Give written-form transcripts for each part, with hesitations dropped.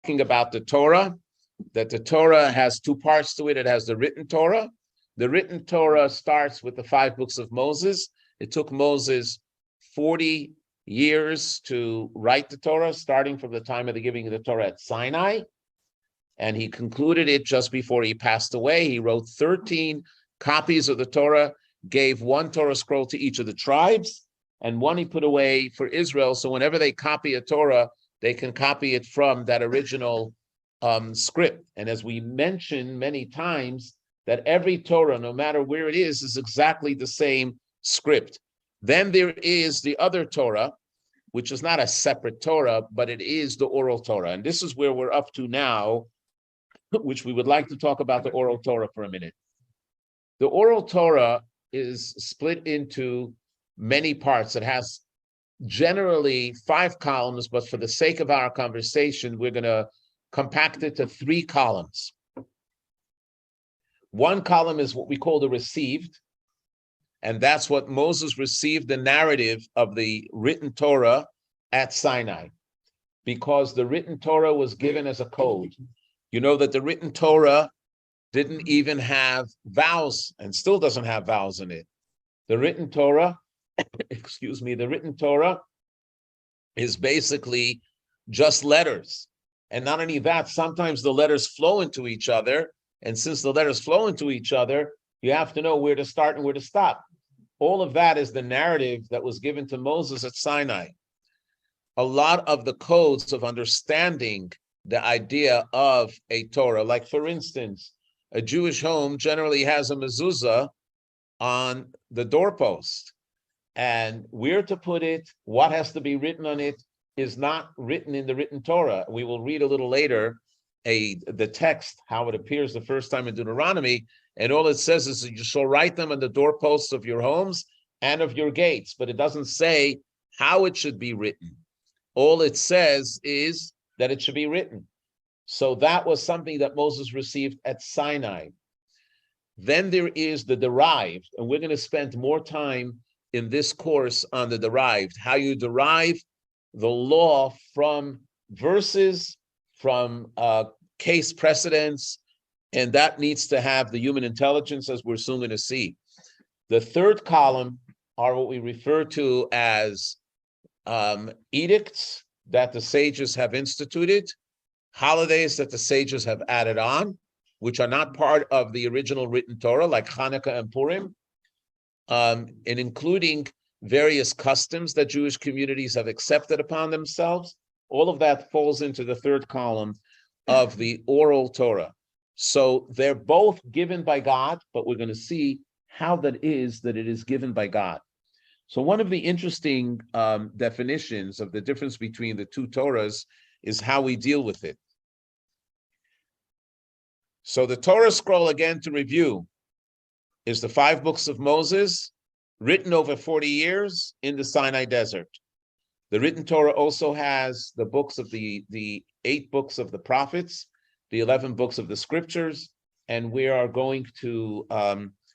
about the Torah, that the Torah has two parts to it. It has the written Torah. The written Torah starts with the 5 books of Moses. It took Moses 40 years to write the Torah, starting from the time of the giving of the Torah at Sinai. And he concluded it just before he passed away. He wrote 13 copies of the Torah, gave 1 Torah scroll to each of the tribes, and 1 he put away for Israel. So whenever they copy a Torah, they can copy it from that original script. And as we mentioned many times, that every Torah, no matter where it is exactly the same script. Then there is the other Torah, which is not a separate Torah, but it is the Oral Torah. And this is where we're up to now, which we would like to talk about the Oral Torah for a minute. The Oral Torah is split into many parts. It has generally 5 columns, but for the sake of our conversation, we're going to compact it to 3 columns. 1 column is what we call the received, and that's what Moses received, the narrative of the written Torah at Sinai, because the written Torah was given as a code. You know that the written Torah didn't even have vowels and still doesn't have vowels in it. The written Torah, the written Torah is basically just letters. And not only that, sometimes the letters flow into each other. And since the letters flow into each other, you have to know where to start and where to stop. All of that is the narrative that was given to Moses at Sinai. A lot of the codes of understanding the idea of a Torah, like for instance, a Jewish home generally has a mezuzah on the doorpost. And where to put it, what has to be written on it, is not written in the written Torah. We will read a little later the text, how it appears the first time in Deuteronomy, and all it says is that you shall write them on the doorposts of your homes and of your gates, but it doesn't say how it should be written. All it says is that it should be written. So that was something that Moses received at Sinai. Then there is the derived, and we're going to spend more time in this course on the derived, how you derive the law from verses, from case precedents, and that needs to have the human intelligence, as we're soon going to see. The 3rd column are what we refer to as edicts that the sages have instituted, holidays that the sages have added on, which are not part of the original written Torah, like Hanukkah and Purim, and including various customs that Jewish communities have accepted upon themselves. All of that falls into the 3rd column of the Oral Torah. So they're both given by God, but we're going to see how that it is given by God. So one of the interesting definitions of the difference between the 2 Torahs is how we deal with it. So the Torah scroll, again to review, is the 5 books of Moses, written over 40 years in the Sinai desert. The written Torah also has the books of the 8 books of the prophets, the 11 books of the scriptures, and we are going to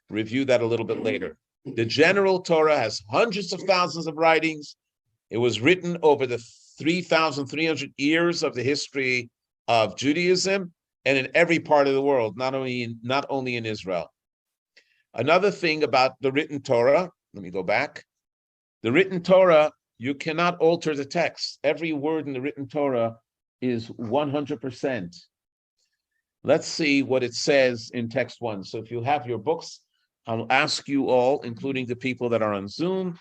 review that a little bit later. The general Torah has hundreds of thousands of writings. It was written over the 3,300 years of the history of Judaism and in every part of the world, not only in Israel. Another thing about the written Torah, let me go back. The written Torah, you cannot alter the text. Every word in the written Torah is 100%. Let's see what it says in text 1. So if you have your books, I'll ask you all, including the people that are on Zoom,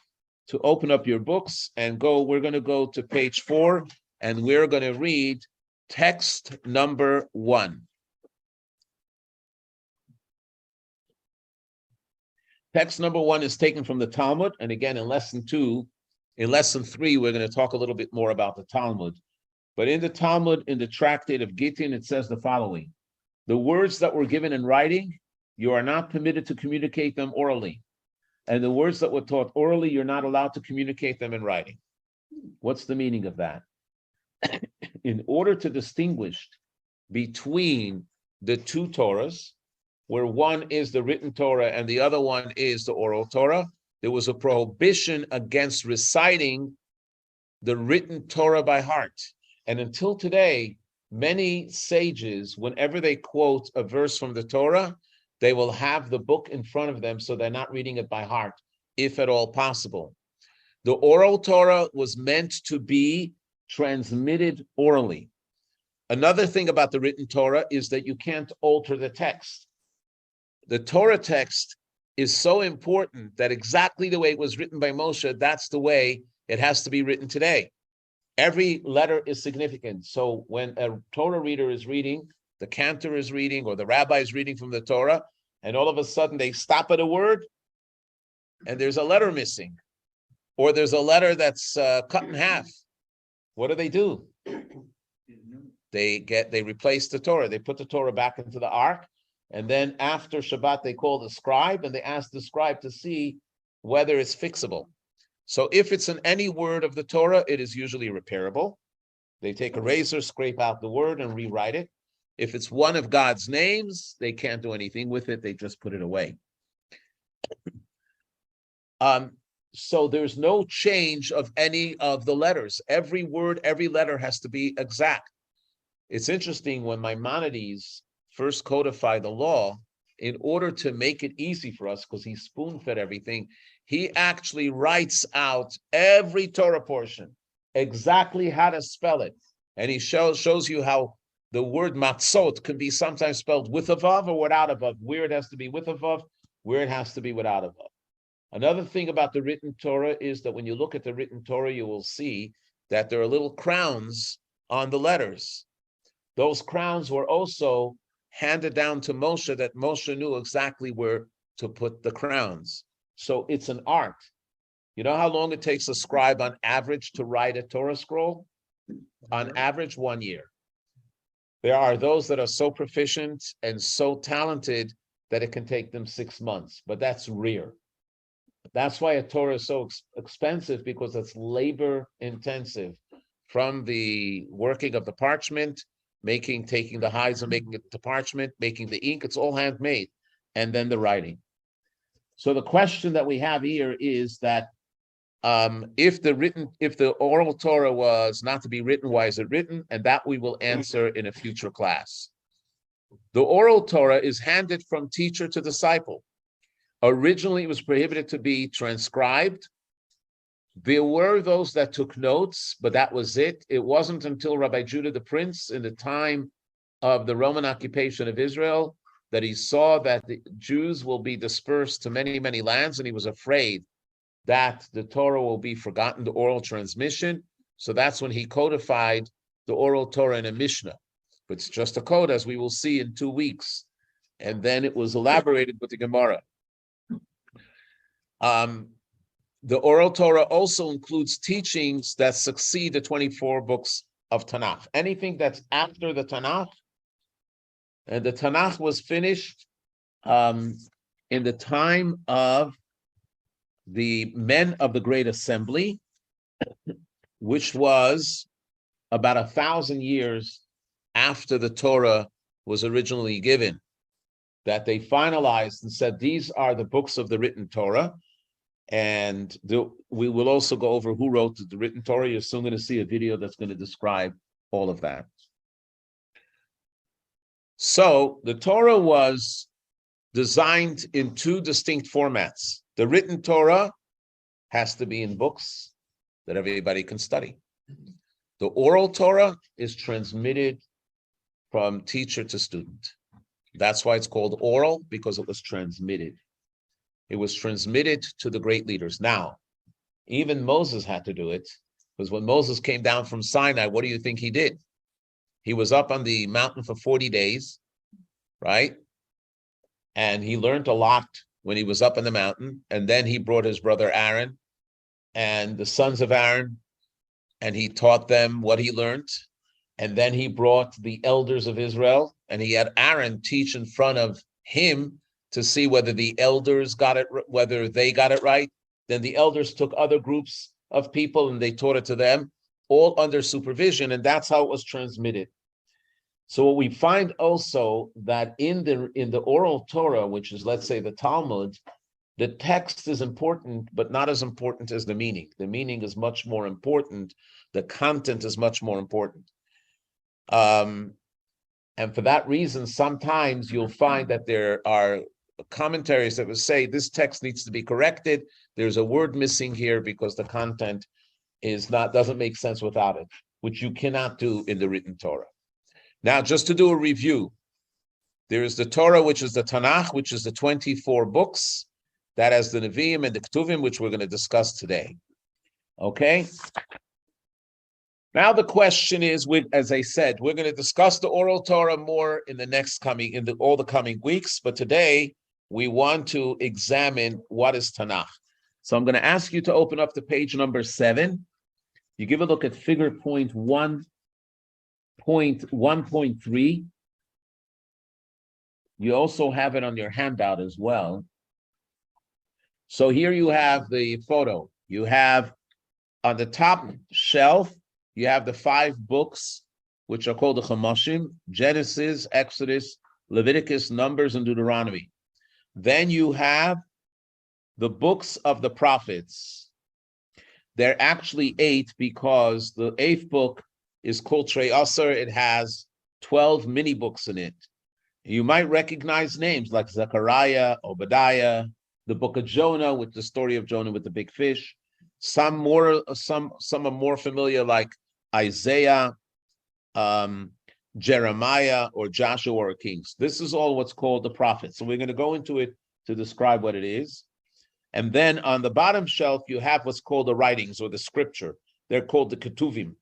to open up your books and go. We're going to go to page 4, and we're going to read text number 1. Text number 1 is taken from the Talmud, and again, in lesson 3, we're going to talk a little bit more about the Talmud. But in the Talmud, in the tractate of Gittin, it says the following: the words that were given in writing, you are not permitted to communicate them orally. And the words that were taught orally, you're not allowed to communicate them in writing. What's the meaning of that? In order to distinguish between the 2 Torahs, where one is the written Torah and the other one is the oral Torah, there was a prohibition against reciting the written Torah by heart. And until today, Many sages, whenever they quote a verse from the Torah, they will have the book in front of them, so they're not reading it by heart, if at all possible. The oral Torah was meant to be transmitted orally. Another thing about the written Torah is that you can't alter the text. The Torah text is so important that exactly the way it was written by Moshe, that's the way it has to be written today. Every letter is significant. So when a Torah reader is reading, the cantor is reading, or the rabbi is reading from the Torah, and all of a sudden they stop at a word, and there's a letter missing, or there's a letter that's cut in half. What do? They replace the Torah. They put the Torah back into the ark, and then after Shabbat they call the scribe, and they ask the scribe to see whether it's fixable. So if it's in any word of the Torah, it is usually repairable. They take a razor, scrape out the word, and rewrite it. If it's one of God's names, they can't do anything with it. They just put it away. So there's no change of any of the letters. Every word, every letter has to be exact. It's interesting, when Maimonides first codified the law, in order to make it easy for us, because he spoon-fed everything, he actually writes out every Torah portion, exactly how to spell it. And he shows you how the word matzot can be sometimes spelled with a vav or without a vav, where it has to be with a vav, where it has to be without a vav. Another thing about the written Torah is that when you look at the written Torah, you will see that there are little crowns on the letters. Those crowns were also handed down to Moshe, that Moshe knew exactly where to put the crowns. So it's an art. You know how long it takes a scribe on average to write a Torah scroll? On average, 1 year. There are those that are so proficient and so talented that it can take them 6 months, but that's rare. That's why a Torah is so expensive, because it's labor intensive, from the working of the parchment, taking the hides and making it to parchment, making the ink, it's all handmade, and then the writing. So the question that we have here is that if the oral Torah was not to be written, why is it written? And that we will answer in a future class. The oral Torah is handed from teacher to disciple. Originally, it was prohibited to be transcribed. There were those that took notes, but that was it. It wasn't until Rabbi Judah the Prince, in the time of the Roman occupation of Israel, that he saw that the Jews will be dispersed to many, many lands, and he was afraid that the Torah will be forgotten, the oral transmission. So that's when he codified the oral Torah in a Mishnah. But it's just a code, as we will see in 2 weeks. And then it was elaborated with the Gemara. The oral Torah also includes teachings that succeed the 24 books of Tanakh. Anything that's after the Tanakh, and the Tanakh was finished in the time of the men of the Great Assembly, which was about 1,000 years after the Torah was originally given, that they finalized and said, these are the books of the written Torah. And we will also go over who wrote the written Torah. You're soon going to see a video that's going to describe all of that. So the Torah was designed in 2 distinct formats. The written Torah has to be in books that everybody can study. The oral Torah is transmitted from teacher to student. That's why it's called oral, because it was transmitted. It was transmitted to the great leaders. Now, even Moses had to do it, because when Moses came down from Sinai, what do you think he did? He was up on the mountain for 40 days, right? And he learned a lot when he was up on the mountain. And then he brought his brother Aaron and the sons of Aaron, and he taught them what he learned. And then he brought the elders of Israel, and he had Aaron teach in front of him to see whether the elders got it, whether they got it right. Then the elders took other groups of people and they taught it to them, all under supervision, and that's how it was transmitted. So what we find also that in the oral Torah, which is, let's say, the Talmud, the text is important, but not as important as the meaning. The meaning is much more important. The content is much more important. And for that reason, sometimes you'll find that there are commentaries that will say this text needs to be corrected. There's a word missing here because the content doesn't make sense without it, which you cannot do in the written Torah. Now, just to do a review, there is the Torah, which is the Tanakh, which is the 24 books. That has the Nevi'im and the Ketuvim, which we're going to discuss today. Okay? Now the question is, as I said, we're going to discuss the Oral Torah more in all the coming weeks, but today we want to examine what is Tanakh. So I'm going to ask you to open up to page number 7. You give a look at figure point 1.1.3. You also have it on your handout as well. So here you have the photo. You have on the top shelf, you have the 5 books, which are called the Chumashim: Genesis, Exodus, Leviticus, Numbers, and Deuteronomy. Then you have the books of the prophets. They're actually 8 because the 8th book is called Trei Asar. It has 12 mini books in it. You might recognize names like Zechariah, Obadiah, the book of Jonah with the story of Jonah with the big fish. Some are more familiar, like Isaiah, Jeremiah, or Joshua, or Kings. This is all what's called the prophets. So we're going to go into it to describe what it is. And then on the bottom shelf, you have what's called the writings or the scripture. They're called the Ketuvim.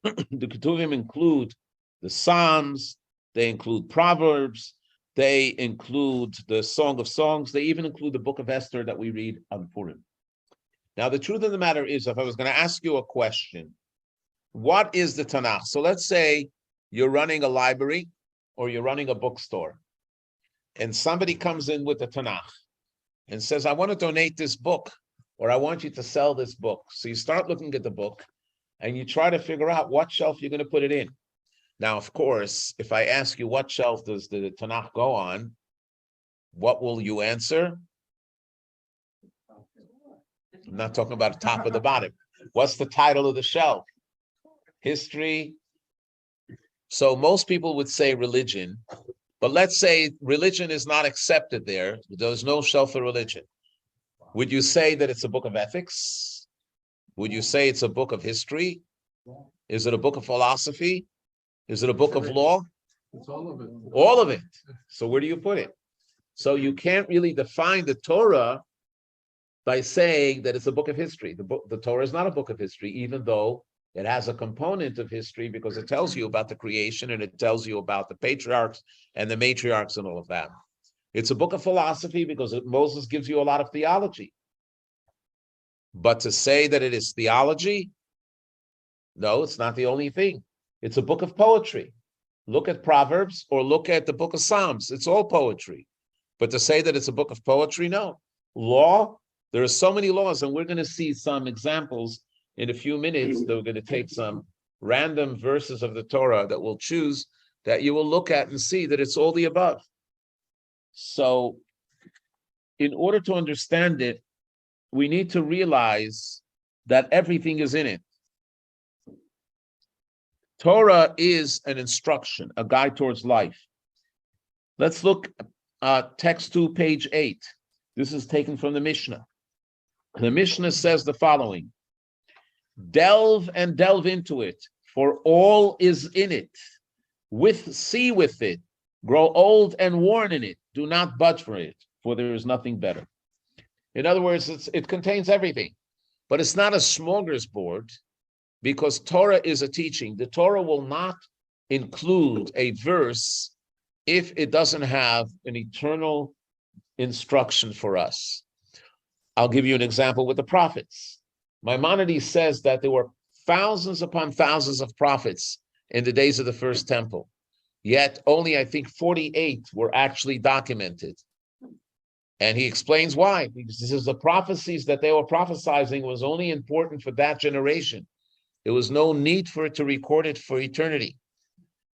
The Ketuvim include the Psalms, they include Proverbs, they include the Song of Songs, they even include the book of Esther that we read on Purim. Now, the truth of the matter is, if I was going to ask you a question, what is the Tanakh? So let's say you're running a library or you're running a bookstore, and somebody comes in with the Tanakh and says, I want to donate this book, or I want you to sell this book. So you start looking at the book and you try to figure out what shelf you're going to put it in. Now, of course, if I ask you what shelf does the Tanakh go on, what will you answer? I'm not talking about the top or the bottom. What's the title of the shelf? History. So most people would say religion, but let's say religion is not accepted there. There's no shelf for religion. Would you say that it's a book of ethics? Would you say it's a book of history? Is it a book of philosophy? Is it a book of law? It's all of it. All of it. So where do you put it? So you can't really define the Torah by saying that it's a book of history. The Torah is not a book of history, even though it has a component of history because it tells you about the creation and it tells you about the patriarchs and the matriarchs and all of that. It's a book of philosophy because Moses gives you a lot of theology. But to say that it is theology, no, it's not the only thing. It's a book of poetry. Look at Proverbs or look at the book of Psalms. It's all poetry. But to say that it's a book of poetry, no. Law, there are so many laws, and we're going to see some examples in a few minutes. That we're going to take some random verses of the Torah that we'll choose, that you will look at and see that it's all the above. So in order to understand it, we need to realize that everything is in it. Torah is an instruction, a guide towards life. Let's look at text 2, page 8. This is taken from the Mishnah. The Mishnah says the following: delve and delve into it, for all is in it. See with it, grow old and worn in it. Do not budge from it, for there is nothing better. In other words, it contains everything, but it's not a smorgasbord. Because Torah is a teaching. The Torah will not include a verse if it doesn't have an eternal instruction for us. I'll give you an example with the prophets. Maimonides says that there were thousands upon thousands of prophets in the days of the first temple, yet only, I think, 48 were actually documented. And he explains why. Because he says the prophecies that they were prophesying was only important for that generation. There was no need for it to record it for eternity.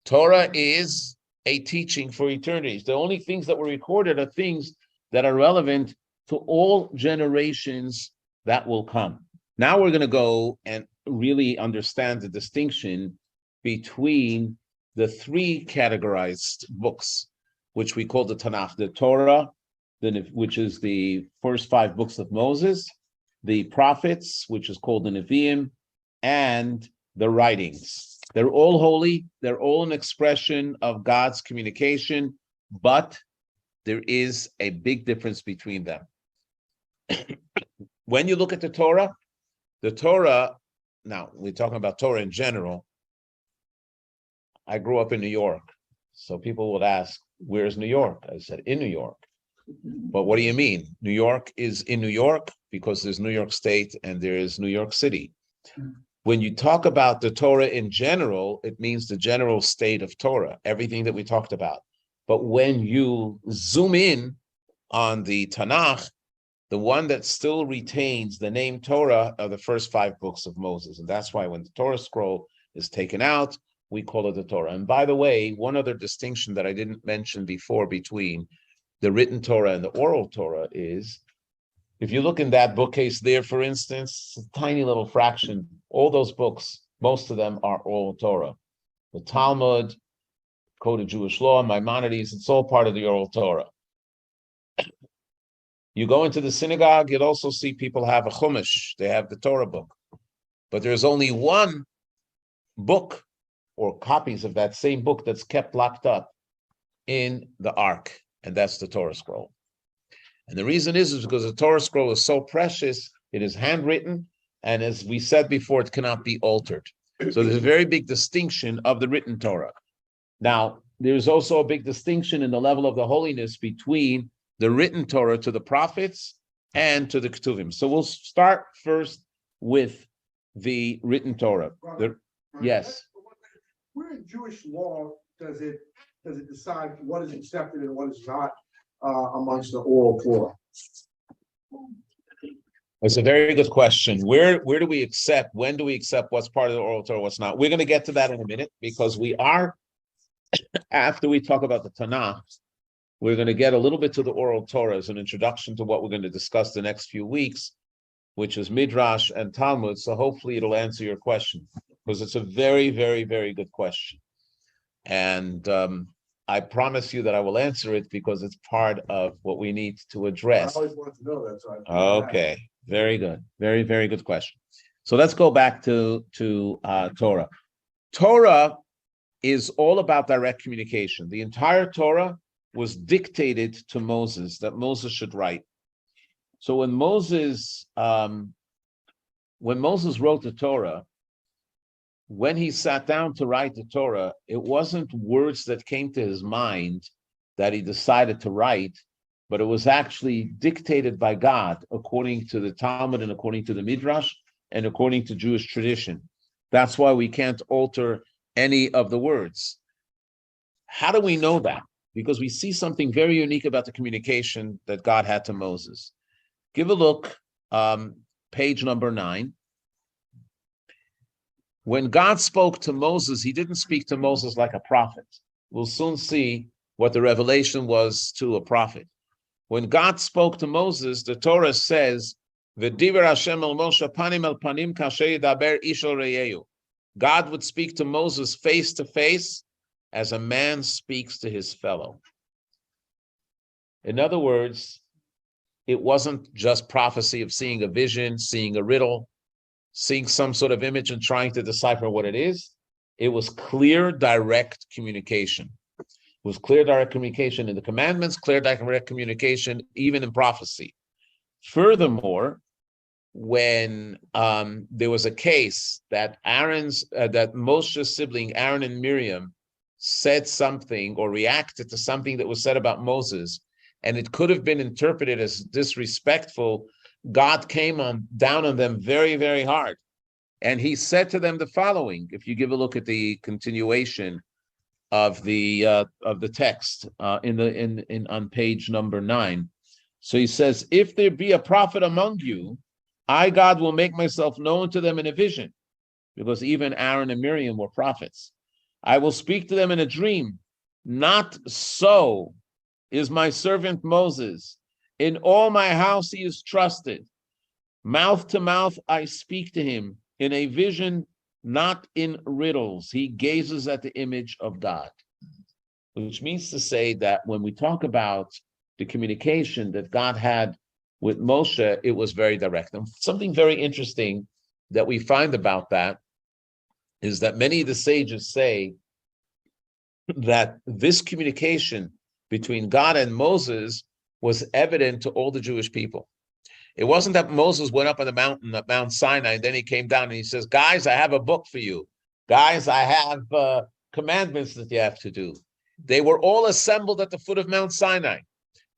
Torah is a teaching for eternity. The only things that were recorded are things that are relevant to all generations that will come. Now we're going to go and really understand the distinction between the three categorized books, which we call the Tanakh, the Torah, which is the first 5 books of Moses, the prophets, which is called the Nevi'im, and the writings. They're all holy. They're all an expression of God's communication, but there is a big difference between them. When you look at the Torah, now we're talking about Torah in general. I grew up in New York. So people would ask, where's New York? I said, in New York. But what do you mean? New York is in New York because there's New York State and there is New York City. When you talk about the Torah in general, it means the general state of Torah, everything that we talked about. But when you zoom in on the Tanakh, the one that still retains the name Torah are the first 5 books of Moses. And that's why when the Torah scroll is taken out, we call it the Torah. And by the way, one other distinction that I didn't mention before between the written Torah and the oral Torah is, if you look in that bookcase there, for instance, a tiny little fraction, all those books, most of them are oral Torah. The Talmud, Code of Jewish Law, Maimonides, it's all part of the oral Torah. You go into the synagogue, you'll also see people have a Chumash, they have the Torah book. But there's only one book or copies of that same book that's kept locked up in the Ark, and that's the Torah scroll. And the reason is because the Torah scroll is so precious, it is handwritten, and as we said before, it cannot be altered. So there's a very big distinction of the written Torah. Now, there's also a big distinction in the level of the holiness between the written Torah to the prophets and to the Ketuvim. So we'll start first with the written Torah. Yes. Where in Jewish law does it decide what is accepted and what is not amongst the oral Torah? It's a very good question. Where do we accept? When do we accept what's part of the oral Torah, what's not? We're going to get to that in a minute because we are, after we talk about the Tanakh, we're going to get a little bit to the oral Torah as an introduction to what we're going to discuss the next few weeks, which is Midrash and Talmud. So hopefully it'll answer your question because it's a very, very, very good question. And I promise you that I will answer it because it's part of what we need to address. I always wanted to know that. So okay, very good. Very, very good question. So let's go back to Torah. Torah is all about direct communication. The entire Torah was dictated to Moses, that Moses should write. So when Moses wrote the Torah, when he sat down to write the Torah, it wasn't words that came to his mind that he decided to write, but it was actually dictated by God according to the Talmud and according to the Midrash and according to Jewish tradition. That's why we can't alter any of the words. How do we know that? Because we see something very unique about the communication that God had to Moses. Give a look, page number 9. When God spoke to Moses, he didn't speak to Moses like a prophet. We'll soon see what the revelation was to a prophet. When God spoke to Moses, the Torah says, "V'diber Hashem el Moshe panim el panim kasher yidaber ish el reyehu." God would speak to Moses face to face as a man speaks to his fellow. In other words, it wasn't just prophecy of seeing a vision, seeing a riddle, seeing some sort of image and trying to decipher what it is. It was clear, direct communication. It was clear, direct communication in the commandments, clear, direct communication even in prophecy. Furthermore, when there was a case that that Moshe's sibling, Aaron and Miriam, said something or reacted to something that was said about Moses, and it could have been interpreted as disrespectful, God came down on them very, very hard. And he said to them the following, if you give a look at the continuation of the text on page number 9. So he says, if there be a prophet among you, I, God, will make myself known to them in a vision, because even Aaron and Miriam were prophets. I will speak to them in a dream. Not so is my servant Moses. In all my house he is trusted. Mouth to mouth I speak to him. In a vision not in riddles. He gazes at the image of God, which means to say that when we talk about the communication that God had with Moshe, it was very direct. And something very interesting that we find about that is that many of the sages say that this communication between God and Moses was evident to all the Jewish people. It wasn't that Moses went up on the mountain at Mount Sinai, and then he came down and he says, guys, I have a book for you. Guys, I have commandments that you have to do. They were all assembled at the foot of Mount Sinai.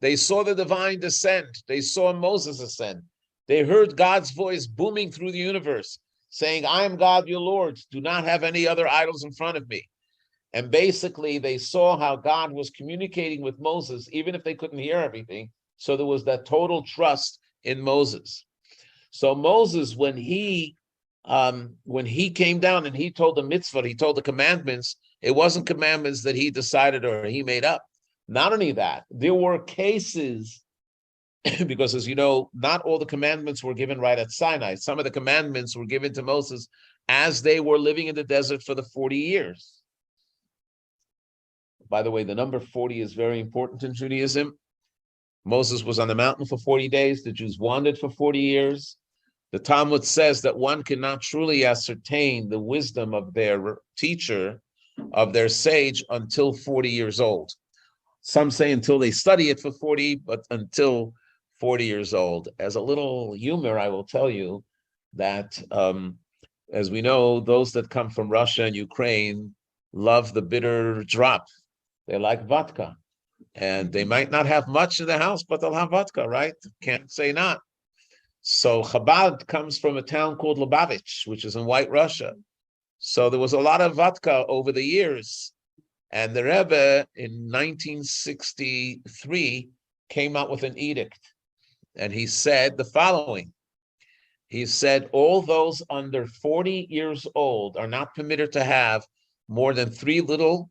They saw the divine descent. They saw Moses ascend. They heard God's voice booming through the universe, saying, I am God, your Lord. Do not have any other idols in front of me. And basically, they saw how God was communicating with Moses, even if they couldn't hear everything. So there was that total trust in Moses. So Moses, when he came down and he told the mitzvah, he told the commandments, it wasn't commandments that he decided or he made up. Not only that, there were cases, because as you know, not all the commandments were given right at Sinai. Some of the commandments were given to Moses as they were living in the desert for the 40 years. By the way, the number 40 is very important in Judaism. Moses was on the mountain for 40 days. The Jews wandered for 40 years. The Talmud says that one cannot truly ascertain the wisdom of their teacher, of their sage, until 40 years old. Some say until they study it for 40, but until 40 years old. As a little humor, I will tell you that, as we know, those that come from Russia and Ukraine love the bitter drop. They like vodka. And they might not have much in the house, but they'll have vodka, right? Can't say not. So Chabad comes from a town called Lubavitch, which is in White Russia. So there was a lot of vodka over the years. And the Rebbe in 1963 came out with an edict. And he said the following. He said, all those under 40 years old are not permitted to have more than 3 little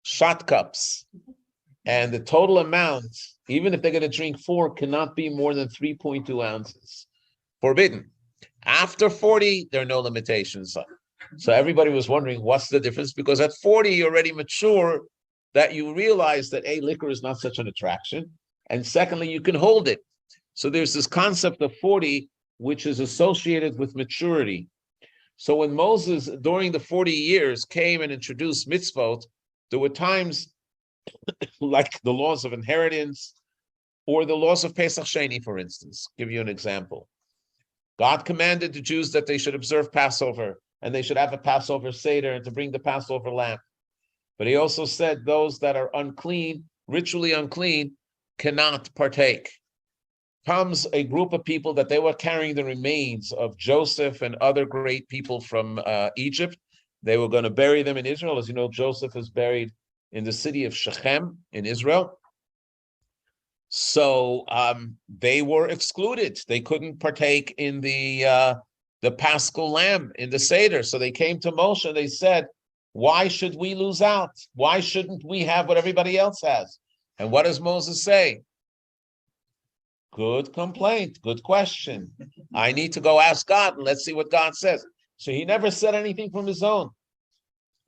shot cups. And the total amount, even if they're going to drink 4, cannot be more than 3.2 ounces. Forbidden. After 40, there are no limitations. So everybody was wondering, what's the difference? Because at 40, you're already mature, that you realize that, A, liquor is not such an attraction. And secondly, you can hold it. So there's this concept of 40, which is associated with maturity. So when Moses, during the 40 years, came and introduced mitzvot, there were times like the laws of inheritance or the laws of Pesach Sheni, for instance. Give you an example. God commanded the Jews that they should observe Passover and they should have a Passover Seder and to bring the Passover lamb. But he also said those that are unclean, ritually unclean, cannot partake. Comes a group of people that they were carrying the remains of Joseph and other great people from Egypt. They were going to bury them in Israel. As you know, Joseph is buried in the city of Shechem in Israel. So they were excluded. They couldn't partake in the Paschal lamb in the Seder. So they came to Moshe and they said, why should we lose out? Why shouldn't we have what everybody else has? And what does Moses say? Good complaint, good question. I need to go ask God and let's see what God says. So he never said anything from his own.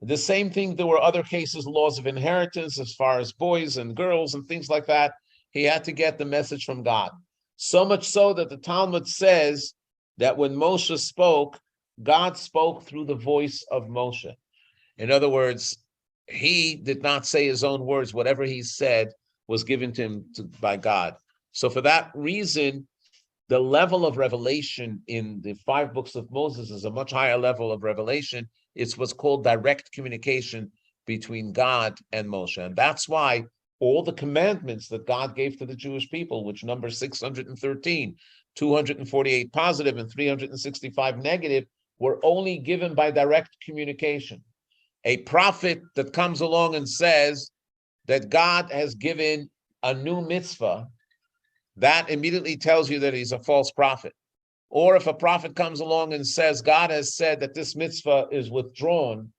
The same thing, there were other cases, laws of inheritance as far as boys and girls and things like that. He had to get the message from God. So much so that the Talmud says that when Moshe spoke, God spoke through the voice of Moshe. In other words, he did not say his own words. Whatever he said was given to him by God. So for that reason, the level of revelation in the 5 books of Moses is a much higher level of revelation. It's what's called direct communication between God and Moshe. And that's why all the commandments that God gave to the Jewish people, which number 613, 248 positive and 365 negative, were only given by direct communication. A prophet that comes along and says that God has given a new mitzvah, that immediately tells you that he's a false prophet. Or if a prophet comes along and says, God has said that this mitzvah is withdrawn,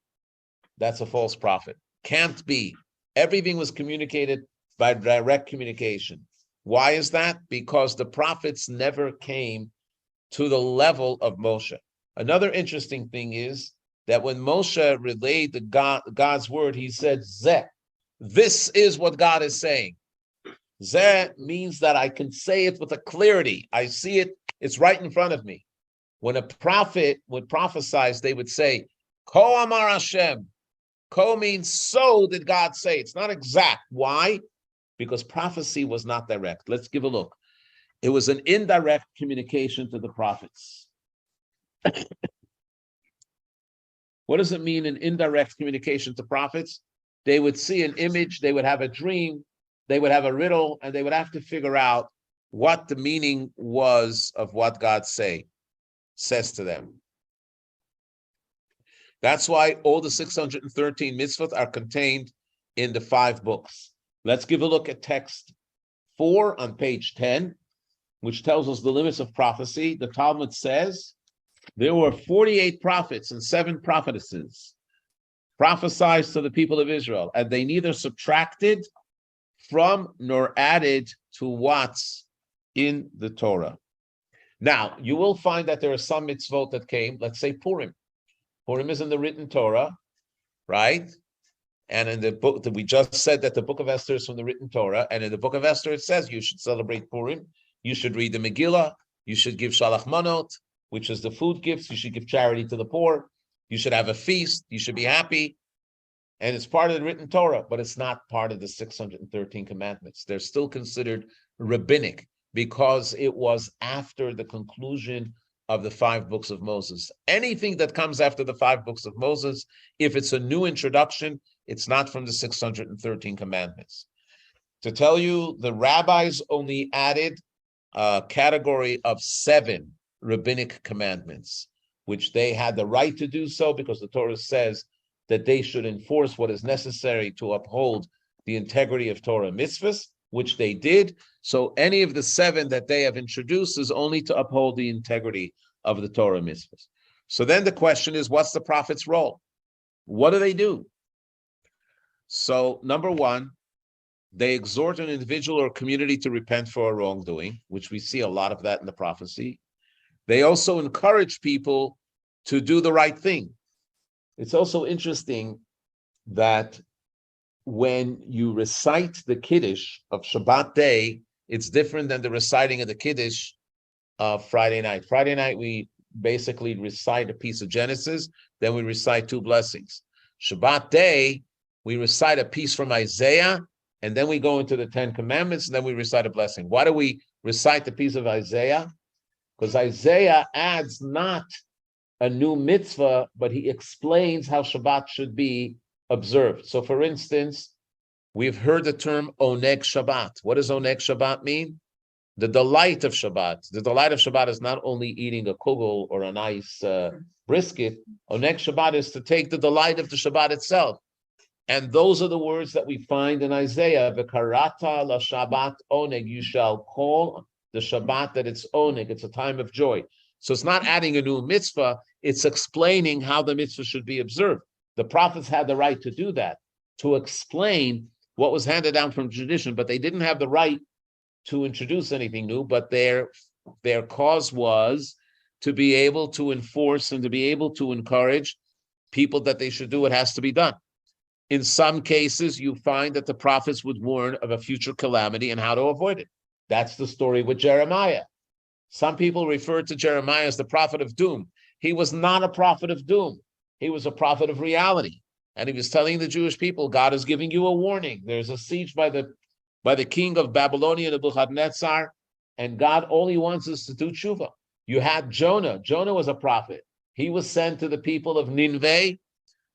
that's a false prophet. Can't be. Everything was communicated by direct communication. Why is that? Because the prophets never came to the level of Moshe. Another interesting thing is that when Moshe relayed God's word, he said, Zeh, this is what God is saying. Zeh means that I can say it with a clarity. I see it, it's right in front of me. When a prophet would prophesy, they would say, Ko Amar Hashem. Ko means so did God say. It's not exact. Why? Because prophecy was not direct. Let's give a look. It was an indirect communication to the prophets. What does it mean, an indirect communication to prophets? They would see an image, they would have a dream, they would have a riddle, and they would have to figure out what the meaning was of what God says to them. That's why all the 613 mitzvot are contained in the 5 books. Let's give a look at text 4 on page 10, which tells us the limits of prophecy. The Talmud says there were 48 prophets and 7 prophetesses prophesied to the people of Israel, and they neither subtracted from nor added to what's in the Torah. Now, you will find that there are some mitzvot that came, let's say Purim. Purim is in the written Torah, right? And in the book that we just said that the book of Esther is from the written Torah, and in the book of Esther it says you should celebrate Purim, you should read the Megillah, you should give Shalach Manot, which is the food gifts, you should give charity to the poor, you should have a feast, you should be happy, and it's part of the written Torah, but it's not part of the 613 commandments. They're still considered rabbinic because it was after the conclusion of the 5 books of Moses. Anything that comes after the 5 books of Moses, if it's a new introduction, it's not from the 613 commandments. To tell you, the rabbis only added a category of 7 rabbinic commandments, which they had the right to do so because the Torah says that they should enforce what is necessary to uphold the integrity of Torah mitzvahs, which they did. So any of the 7 that they have introduced is only to uphold the integrity of the Torah mitzvahs. So then the question is, what's the prophet's role? What do they do? So number 1, they exhort an individual or community to repent for a wrongdoing, which we see a lot of that in the prophecy. They also encourage people to do the right thing. It's also interesting that when you recite the Kiddush of Shabbat day, it's different than the reciting of the Kiddush of Friday night. Friday night, we basically recite a piece of Genesis, then we recite 2 blessings. Shabbat day, we recite a piece from Isaiah, and then we go into the 10 commandments, and then we recite a blessing. Why do we recite the piece of Isaiah? Because Isaiah adds not a new mitzvah, but he explains how Shabbat should be observed. So for instance, we've heard the term Oneg Shabbat. What does Oneg Shabbat mean? The delight of Shabbat. The delight of Shabbat is not only eating a kugel or a nice brisket. Oneg Shabbat is to take the delight of the Shabbat itself. And those are the words that we find in Isaiah. V'karata la Shabbat oneg. You shall call the Shabbat that it's oneg. It's a time of joy. So it's not adding a new mitzvah. It's explaining how the mitzvah should be observed. The prophets had the right to do that, to explain what was handed down from tradition, but they didn't have the right to introduce anything new. But their cause was to be able to enforce and to be able to encourage people that they should do what has to be done. In some cases, you find that the prophets would warn of a future calamity and how to avoid it. That's the story with Jeremiah. Some people refer to Jeremiah as the prophet of doom. He was not a prophet of doom. He was a prophet of reality. And he was telling the Jewish people, God is giving you a warning. There's a siege by the king of Babylonia, Nebuchadnezzar, and God, all he wants is to do tshuva. You had Jonah. Jonah was a prophet. He was sent to the people of Nineveh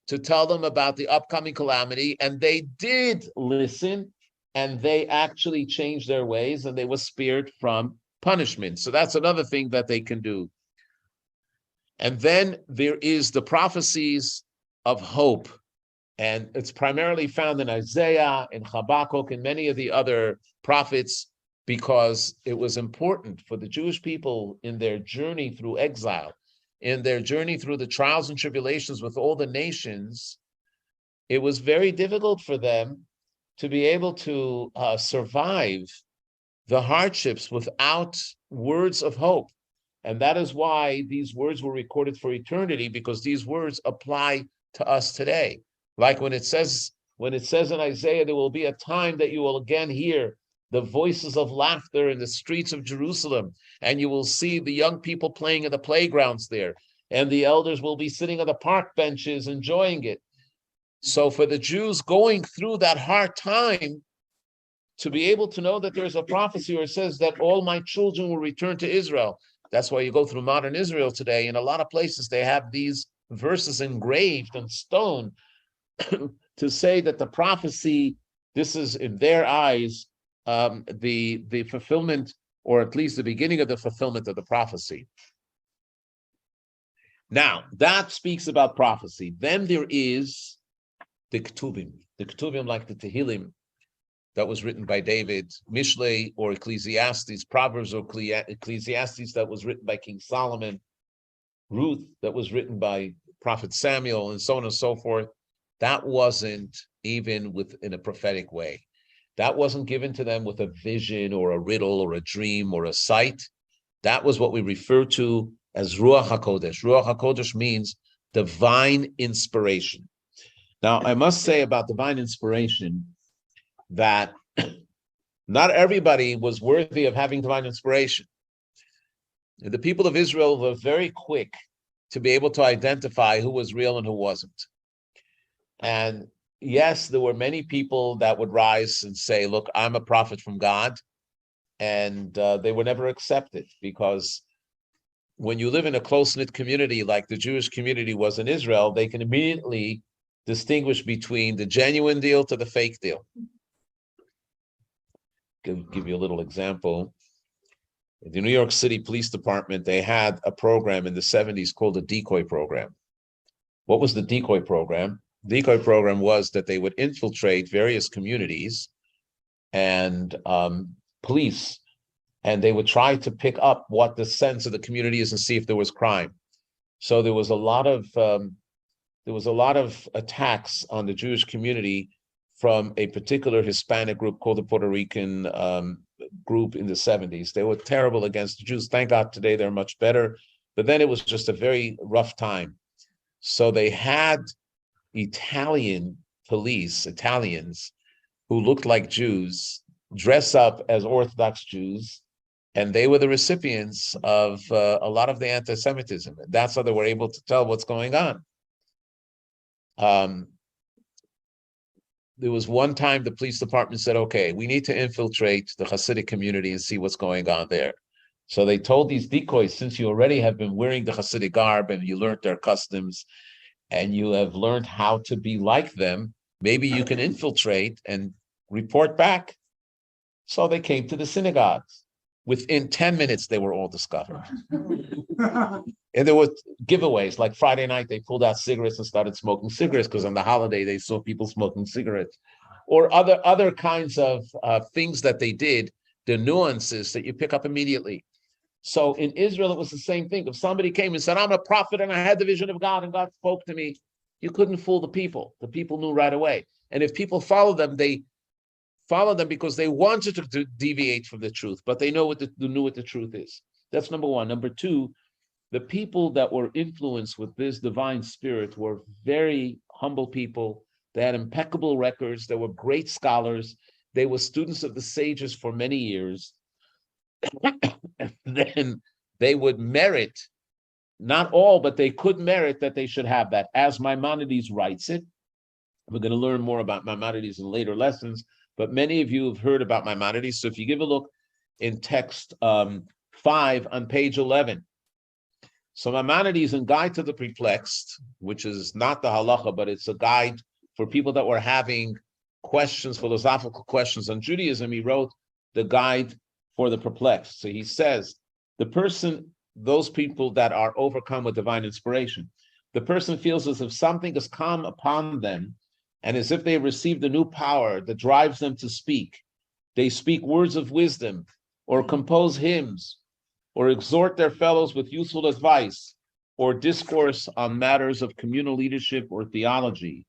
to tell them about the upcoming calamity, and they did listen, and they actually changed their ways, and they were spared from punishment. So that's another thing that they can do. And then there is the prophecies of hope, and it's primarily found in Isaiah, in Habakkuk, and many of the other prophets, because it was important for the Jewish people in their journey through exile, in their journey through the trials and tribulations with all the nations. It was very difficult for them to be able to survive the hardships without words of hope. And that is why these words were recorded for eternity, because these words apply to us today. Like when it says in Isaiah, there will be a time that you will again hear the voices of laughter in the streets of Jerusalem, and you will see the young people playing in the playgrounds there, and the elders will be sitting on the park benches enjoying it. So for the Jews going through that hard time, to be able to know that there's a prophecy where it says that all my children will return to Israel. That's why you go through modern Israel today. In a lot of places, they have these verses engraved on stone to say that the prophecy, this is in their eyes, the fulfillment, or at least the beginning of the fulfillment of the prophecy. Now, that speaks about prophecy. Then there is the Ketuvim like the Tehillim, that was written by David, Mishlei or Ecclesiastes, Proverbs or Ecclesiastes that was written by King Solomon, Ruth that was written by Prophet Samuel, and so on and so forth. That wasn't even in a prophetic way. That wasn't given to them with a vision or a riddle or a dream or a sight. That was what we refer to as Ruach HaKodesh. Ruach HaKodesh means divine inspiration. Now, I must say about divine inspiration that not everybody was worthy of having divine inspiration. The people of Israel were very quick to be able to identify who was real and who wasn't. And yes, there were many people that would rise and say, look, I'm a prophet from God. And they were never accepted, because when you live in a close-knit community like the Jewish community was in Israel, they can immediately distinguish between the genuine deal to the fake deal. Give you a little example. The New York City Police Department, they had a program in the 70s called the decoy program. What was the decoy program? The decoy program was that they would infiltrate various communities and police, and they would try to pick up what the sense of the community is and see if there was crime. So there was a lot of attacks on the Jewish community from a particular Hispanic group called the Puerto Rican group in the 70s. They were terrible against the Jews. Thank God today they're much better. But then it was just a very rough time. So they had Italians who looked like Jews, dress up as Orthodox Jews, and they were the recipients of a lot of the anti-Semitism. That's how they were able to tell what's going on. There was one time the police department said, okay, we need to infiltrate the Hasidic community and see what's going on there. So they told these decoys, since you already have been wearing the Hasidic garb and you learned their customs and you have learned how to be like them, maybe you can infiltrate and report back. So they came to the synagogues. Within 10 minutes, they were all discovered. And there were giveaways, like Friday night, they pulled out cigarettes and started smoking cigarettes because on the holiday, they saw people smoking cigarettes. Or other kinds of things that they did, the nuances that you pick up immediately. So in Israel, it was the same thing. If somebody came and said, I'm a prophet and I had the vision of God and God spoke to me, you couldn't fool the people. The people knew right away. And if people followed them, they followed them because they wanted to deviate from the truth, but they knew what the truth is. That's number one. Number two, the people that were influenced with this divine spirit were very humble people. They had impeccable records. They were great scholars. They were students of the sages for many years. And then they would merit, not all, but they could merit that they should have that. As Maimonides writes it, we're going to learn more about Maimonides in later lessons, but many of you have heard about Maimonides. So if you give a look in text 5 on page 11, so Maimonides in Guide to the Perplexed, which is not the Halakha, but it's a guide for people that were having questions, philosophical questions on Judaism, he wrote the Guide for the Perplexed. So he says, those people that are overcome with divine inspiration, the person feels as if something has come upon them and as if they have received a new power that drives them to speak. They speak words of wisdom or compose hymns or exhort their fellows with useful advice or discourse on matters of communal leadership or theology.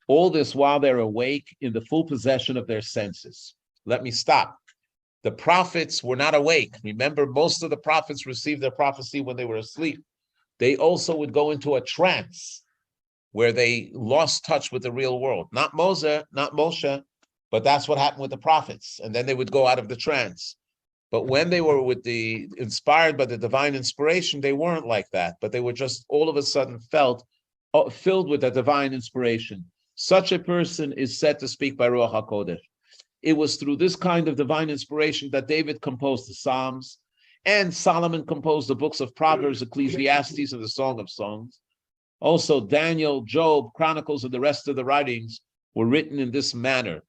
All this while they're awake in the full possession of their senses. Let me stop. The prophets were not awake. Remember, most of the prophets received their prophecy when they were asleep. They also would go into a trance where they lost touch with the real world. Not Moshe, but that's what happened with the prophets. And then they would go out of the trance. But when they were inspired by the divine inspiration, they weren't like that. But they were just all of a sudden filled with that divine inspiration. Such a person is said to speak by Ruach HaKodesh. It was through this kind of divine inspiration that David composed the Psalms, and Solomon composed the books of Proverbs, Ecclesiastes, and the Song of Songs. Also, Daniel, Job, Chronicles, and the rest of the writings were written in this manner.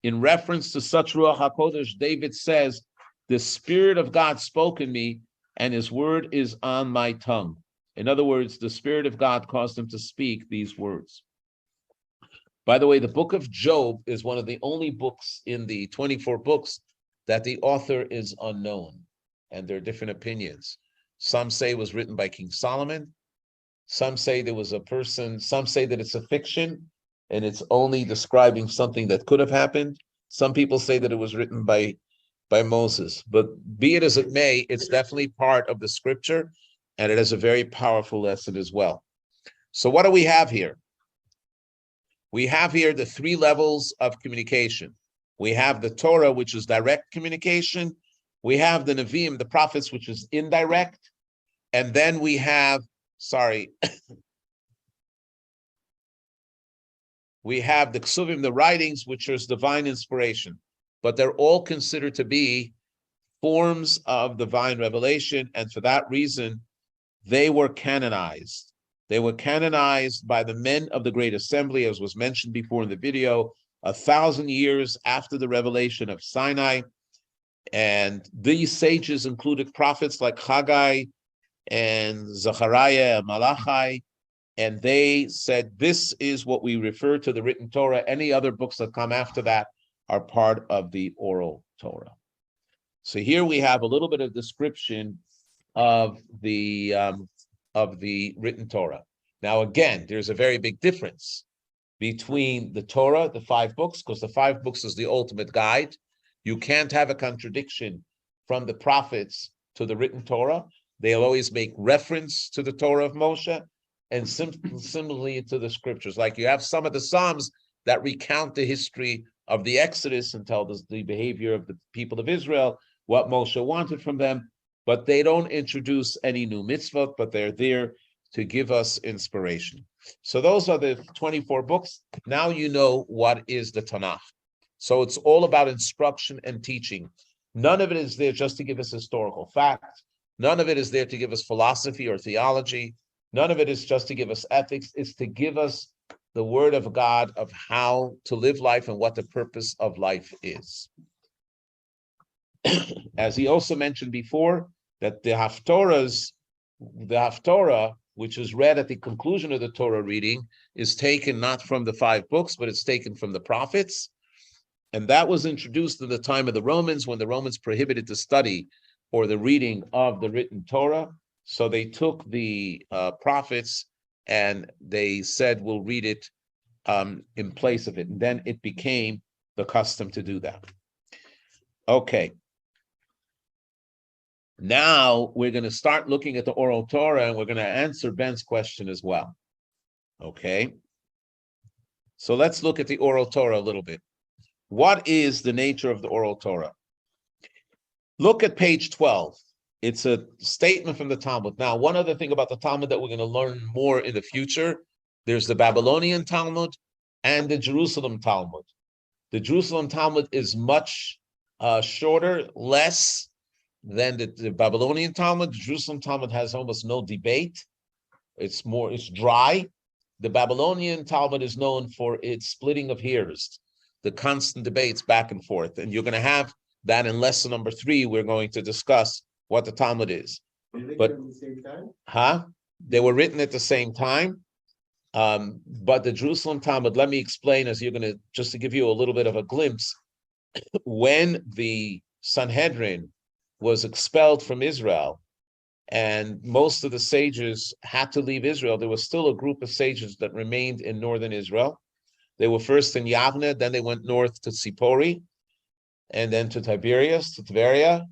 In reference to such Ruach HaKodesh, David says, "The Spirit of God spoke in me, and his word is on my tongue." In other words, the Spirit of God caused him to speak these words. By the way, the book of Job is one of the only books in the 24 books that the author is unknown, and there are different opinions. Some say it was written by King Solomon. Some say there was a person. Some say that it's a fiction, and it's only describing something that could have happened. Some people say that it was written by Moses. But be it as it may, it's definitely part of the scripture, and it has a very powerful lesson as well. So what do we have here? We have here the three levels of communication. We have the Torah, which is direct communication. We have the Nevi'im, the prophets, which is indirect. And then we have, we have the Ksuvim, the writings, which is divine inspiration. But they're all considered to be forms of divine revelation. And for that reason, they were canonized. They were canonized by the men of the Great Assembly, as was mentioned before in the video, 1,000 years after the revelation of Sinai. And these sages included prophets like Haggai and Zechariah and Malachi. And they said, this is what we refer to the written Torah. Any other books that come after that are part of the oral Torah. So here we have a little bit of description of the written Torah. Now, again, there's a very big difference between the Torah, the 5 books, because the 5 books is the ultimate guide. You can't have a contradiction from the prophets to the written Torah. They'll always make reference to the Torah of Moshe, and similarly to the scriptures. Like you have some of the Psalms that recount the history of the Exodus and tell the behavior of the people of Israel, what Moshe wanted from them, but they don't introduce any new mitzvot, but they're there to give us inspiration. So those are the 24 books. Now you know what is the Tanakh. So it's all about instruction and teaching. None of it is there just to give us historical facts. None of it is there to give us philosophy or theology. None of it is just to give us ethics. It's to give us the word of God of how to live life and what the purpose of life is. As he also mentioned before, that the Haftorah, which is read at the conclusion of the Torah reading, is taken not from the 5 books, but it's taken from the prophets. And that was introduced in the time of the Romans, when the Romans prohibited the study or the reading of the written Torah. So they took the prophets and they said, we'll read it in place of it. And then it became the custom to do that. Okay. Now we're going to start looking at the Oral Torah, and we're going to answer Ben's question as well. Okay. So let's look at the Oral Torah a little bit. What is the nature of the Oral Torah? Look at page 12. It's a statement from the Talmud. Now, one other thing about the Talmud that we're going to learn more in the future, there's the Babylonian Talmud and the Jerusalem Talmud. The Jerusalem Talmud is much shorter, less than the Babylonian Talmud. The Jerusalem Talmud has almost no debate. It's dry. The Babylonian Talmud is known for its splitting of hairs, the constant debates back and forth. And you're going to have that in lesson number 3. We're going to discuss what the Talmud is. But at the same time? They were written at the same time. But the Jerusalem Talmud, let me explain, as you're going to, just to give you a little bit of a glimpse, when the Sanhedrin was expelled from Israel and most of the sages had to leave Israel, there was still a group of sages that remained in northern Israel. They were first in Yavne, then they went north to Tzipori. and then to Tiberias, to Tveria,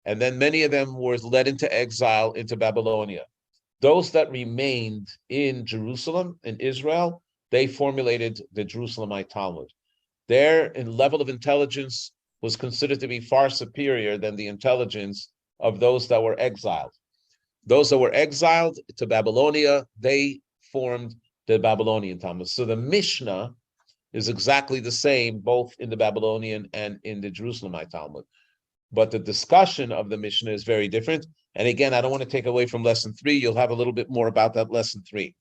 and then many of them were led into exile into Babylonia. Those that remained in Jerusalem, in Israel, they formulated the Jerusalemite Talmud. Their level of intelligence was considered to be far superior than the intelligence of those that were exiled. Those that were exiled to Babylonia, they formed the Babylonian Talmud. So the Mishnah is exactly the same, both in the Babylonian and in the Jerusalemite Talmud. But the discussion of the Mishnah is very different. And again, I don't want to take away from lesson 3. You'll have a little bit more about that lesson 3.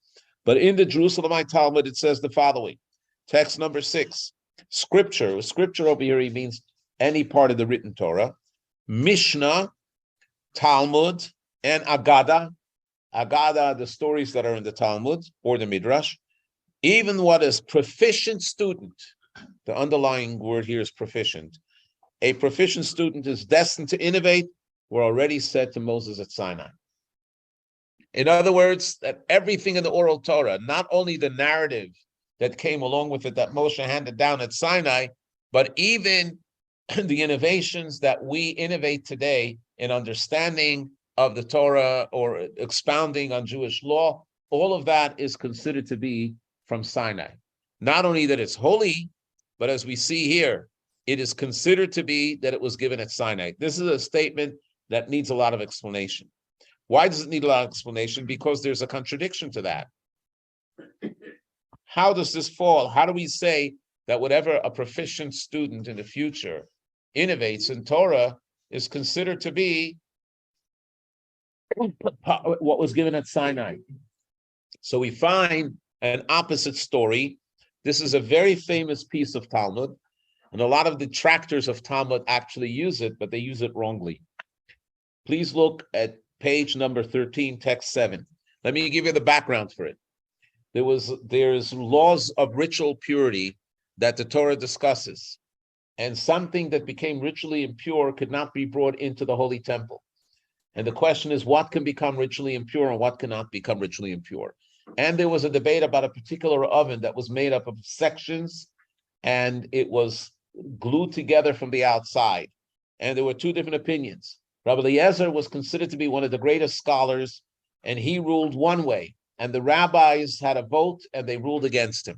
But in the Jerusalemite Talmud, it says the following. Text number 6. Scripture. Scripture over here, he means any part of the written Torah. Mishnah, Talmud, and Agada. Agada, the stories that are in the Talmud or the Midrash. Even what is proficient student, the underlying word here is proficient. A proficient student is destined to innovate, were already said to Moses at Sinai. In other words, that everything in the Oral Torah, not only the narrative that came along with it that Moshe handed down at Sinai, but even the innovations that we innovate today in understanding of the Torah or expounding on Jewish law, all of that is considered to be from Sinai. Not only that it's holy, but as we see here, it is considered to be that it was given at Sinai. This is a statement that needs a lot of explanation. Why does it need a lot of explanation? Because there's a contradiction to that. How does this fall? How do we say that whatever a proficient student in the future innovates in Torah is considered to be what was given at Sinai? So we find an opposite story. This is a very famous piece of Talmud, and a lot of detractors of Talmud actually use it, but they use it wrongly. Please look at page number 13, text 7. Let me give you the background for it. There's laws of ritual purity that the Torah discusses, and something that became ritually impure could not be brought into the holy temple. And the question is, what can become ritually impure and what cannot become ritually impure? And there was a debate about a particular oven that was made up of sections, and it was glued together from the outside. And there were two different opinions. Rabbi Eliezer was considered to be one of the greatest scholars, and he ruled one way. And the rabbis had a vote, and they ruled against him.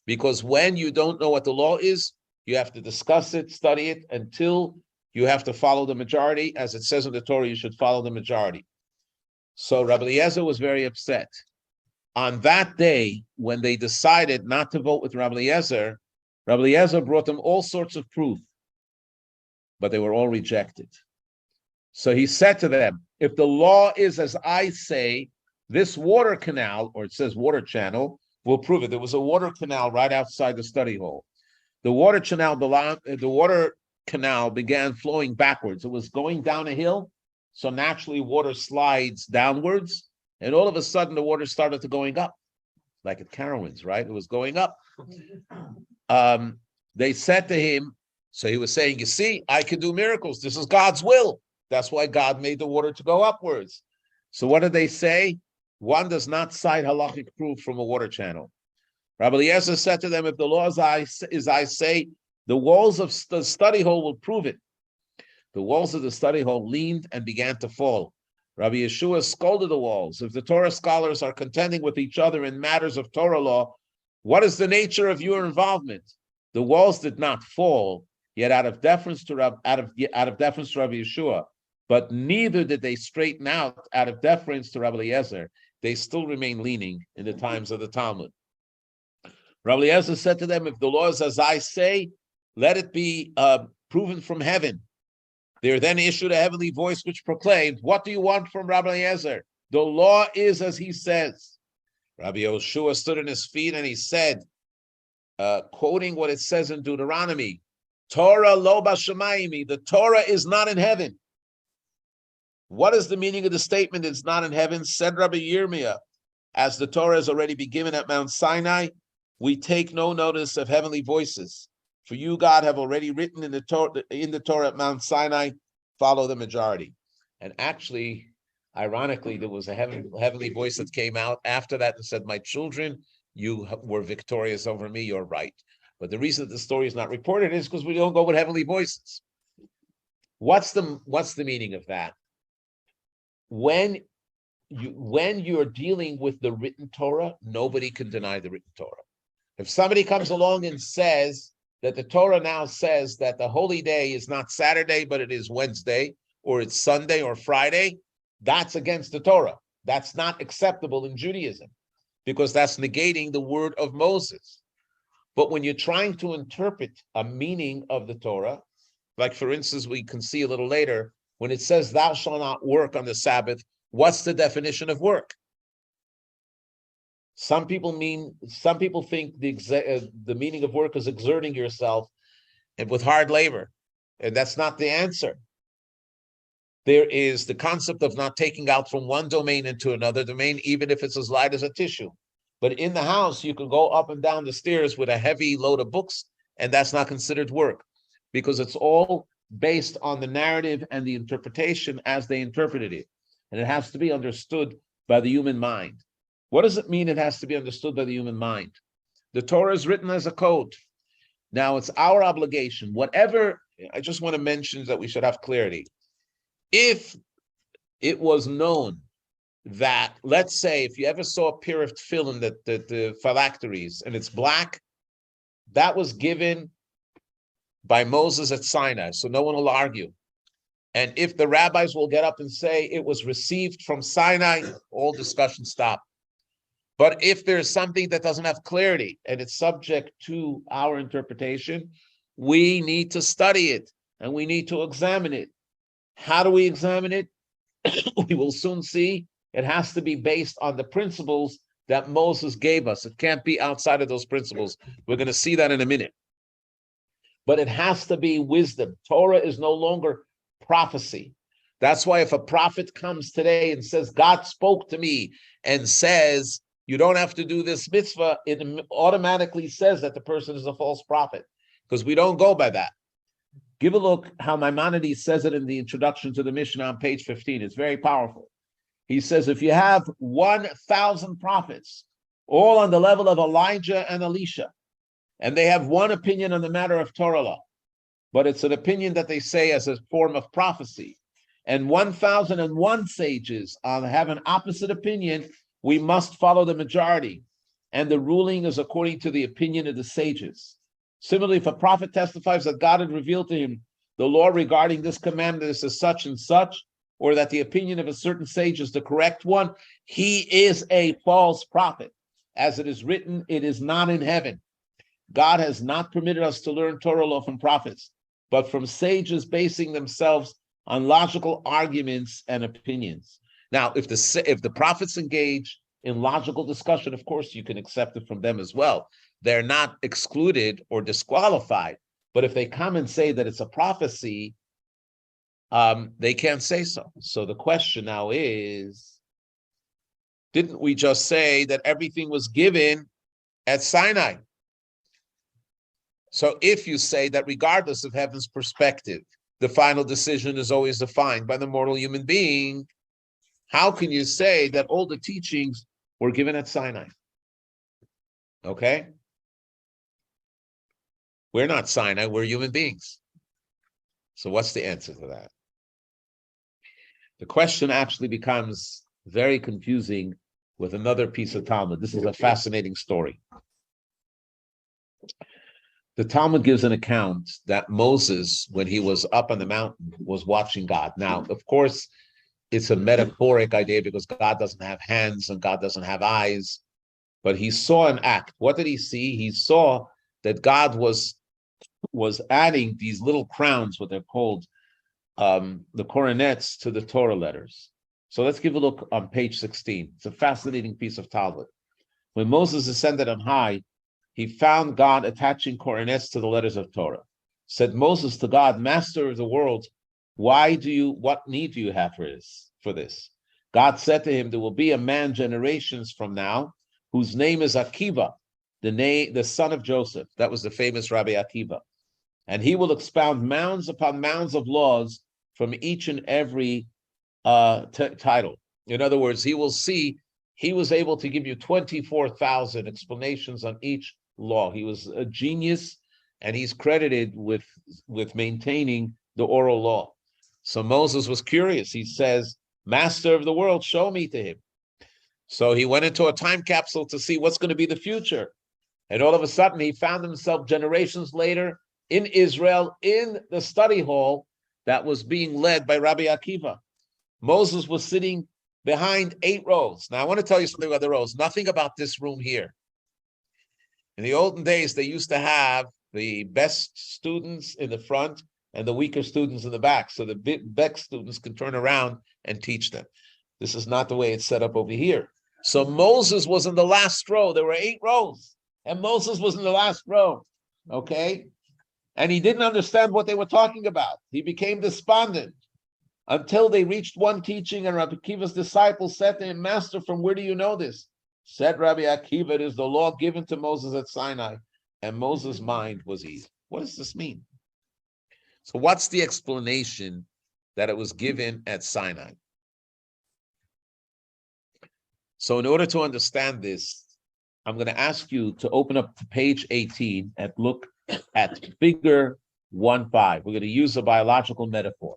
Because when you don't know what the law is, you have to discuss it, study it, until you have to follow the majority. As it says in the Torah, you should follow the majority. So Rabbi Eliezer was very upset. On that day, when they decided not to vote with Rabbi Eliezer brought them all sorts of proof, but they were all rejected. So he said to them, if the law is as I say, this water canal, or it says water channel, will prove it. There was a water canal right outside the study hall. The water canal began flowing backwards. It was going down a hill, so naturally water slides downwards, and all of a sudden the water started to going up, like at Carowinds, right? It was going up. They said to him, so he was saying, you see, I can do miracles. This is God's will. That's why God made the water to go upwards. So what did they say? One does not cite halachic proof from a water channel. Rabbi Eliezer said to them, if the law is I say, the walls of the study hall will prove it. The walls of the study hall leaned and began to fall. Rabbi Yeshua scolded the walls. If the Torah scholars are contending with each other in matters of Torah law, what is the nature of your involvement? The walls did not fall, yet out of deference to Rabbi Yeshua, but neither did they straighten out of deference to Rabbi Eliezer. They still remain leaning in the times of the Talmud. Rabbi Eliezer said to them, if the law is as I say, let it be proven from heaven. There then issued a heavenly voice which proclaimed, what do you want from Rabbi Eliezer? The law is as he says. Rabbi Yeshua stood on his feet and he said, quoting what it says in Deuteronomy, Torah lo b'shamayim, the Torah is not in heaven. What is the meaning of the statement, it's not in heaven? Said Rabbi Yirmiyah, as the Torah has already been given at Mount Sinai, we take no notice of heavenly voices. For you, God, have already written in the Torah at Mount Sinai, follow the majority. And actually, ironically, there was a heavenly voice that came out after that and said, my children, you were victorious over me, you're right. But the reason that the story is not reported is because we don't go with heavenly voices. What's the meaning of that? When you're dealing with the written Torah, nobody can deny the written Torah. If somebody comes along and says that the Torah now says that the holy day is not Saturday, but it is Wednesday, or it's Sunday or Friday, that's against the Torah. That's not acceptable in Judaism, because that's negating the word of Moses. But when you're trying to interpret a meaning of the Torah, like for instance, we can see a little later, when it says, thou shalt not work on the Sabbath, what's the definition of work? Some people think the meaning of work is exerting yourself and with hard labor, and that's not the answer. There is the concept of not taking out from one domain into another domain, even if it's as light as a tissue. But in the house, you can go up and down the stairs with a heavy load of books, and that's not considered work, because it's all based on the narrative and the interpretation as they interpreted it. And it has to be understood by the human mind. What does it mean it has to be understood by the human mind? The Torah is written as a code. Now it's our obligation, whatever, I just want to mention that we should have clarity. If it was known that, let's say, if you ever saw a pair of tefillin, the phylacteries, and it's black, that was given by Moses at Sinai, so no one will argue. And if the rabbis will get up and say it was received from Sinai, all discussion stop. But if there's something that doesn't have clarity and it's subject to our interpretation, we need to study it and we need to examine it. How do we examine it? We will soon see. It has to be based on the principles that Moses gave us. It can't be outside of those principles. We're going to see that in a minute. But it has to be wisdom. Torah is no longer prophecy. That's why if a prophet comes today and says, God spoke to me and says, you don't have to do this mitzvah, it automatically says that the person is a false prophet, because we don't go by that. Give a look how Maimonides says it in the introduction to the Mishnah on page 15. It's very powerful. He says, if you have 1,000 prophets, all on the level of Elijah and Elisha, and they have one opinion on the matter of Torah law, but it's an opinion that they say as a form of prophecy, and 1,001 sages have an opposite opinion, we must follow the majority, and the ruling is according to the opinion of the sages. Similarly, if a prophet testifies that God had revealed to him the law regarding this commandment is such and such, or that the opinion of a certain sage is the correct one, he is a false prophet. As it is written, it is not in heaven. God has not permitted us to learn Torah law from prophets, but from sages basing themselves on logical arguments and opinions. Now, if the prophets engage in logical discussion, of course, you can accept it from them as well. They're not excluded or disqualified. But if they come and say that it's a prophecy, they can't say so. So the question now is, didn't we just say that everything was given at Sinai? So if you say that regardless of heaven's perspective, the final decision is always defined by the mortal human being, how can you say that all the teachings were given at Sinai? Okay? We're not Sinai, we're human beings. So what's the answer to that? The question actually becomes very confusing with another piece of Talmud. This is a fascinating story. The Talmud gives an account that Moses, when he was up on the mountain, was watching God. Now, of course, it's a metaphoric idea because God doesn't have hands and God doesn't have eyes, but he saw an act. What did he see? He saw that God was adding these little crowns, what they're called, the coronets, to the Torah letters. So let's give a look on page 16. It's a fascinating piece of Talmud. When Moses ascended on high, he found God attaching coronets to the letters of Torah. Said Moses to God, Master of the world, what need do you have for this? God said to him, there will be a man generations from now whose name is Akiva, the son of Joseph. That was the famous Rabbi Akiva. And he will expound mounds upon mounds of laws from each and every title. In other words, he was able to give you 24,000 explanations on each law. He was a genius, and he's credited with maintaining the oral law. So Moses was curious. He says, Master of the world, show me to him. So he went into a time capsule to see what's going to be the future. And all of a sudden, he found himself generations later in Israel, in the study hall that was being led by Rabbi Akiva. Moses was sitting behind 8 rows. Now, I want to tell you something about the rows. Nothing about this room here. In the olden days, they used to have the best students in the front and the weaker students in the back. So the best students can turn around and teach them. This is not the way it's set up over here. So Moses was in the last row. There were 8 rows, and Moses was in the last row. Okay? And he didn't understand what they were talking about. He became despondent until they reached one teaching, and Rabbi Akiva's disciples said to him, Master, from where do you know this? Said Rabbi Akiva, it is the law given to Moses at Sinai, and Moses' mind was easy. What does this mean? So what's the explanation that it was given at Sinai? So in order to understand this, I'm going to ask you to open up to page 18 and look at figure 1.5. We're going to use a biological metaphor.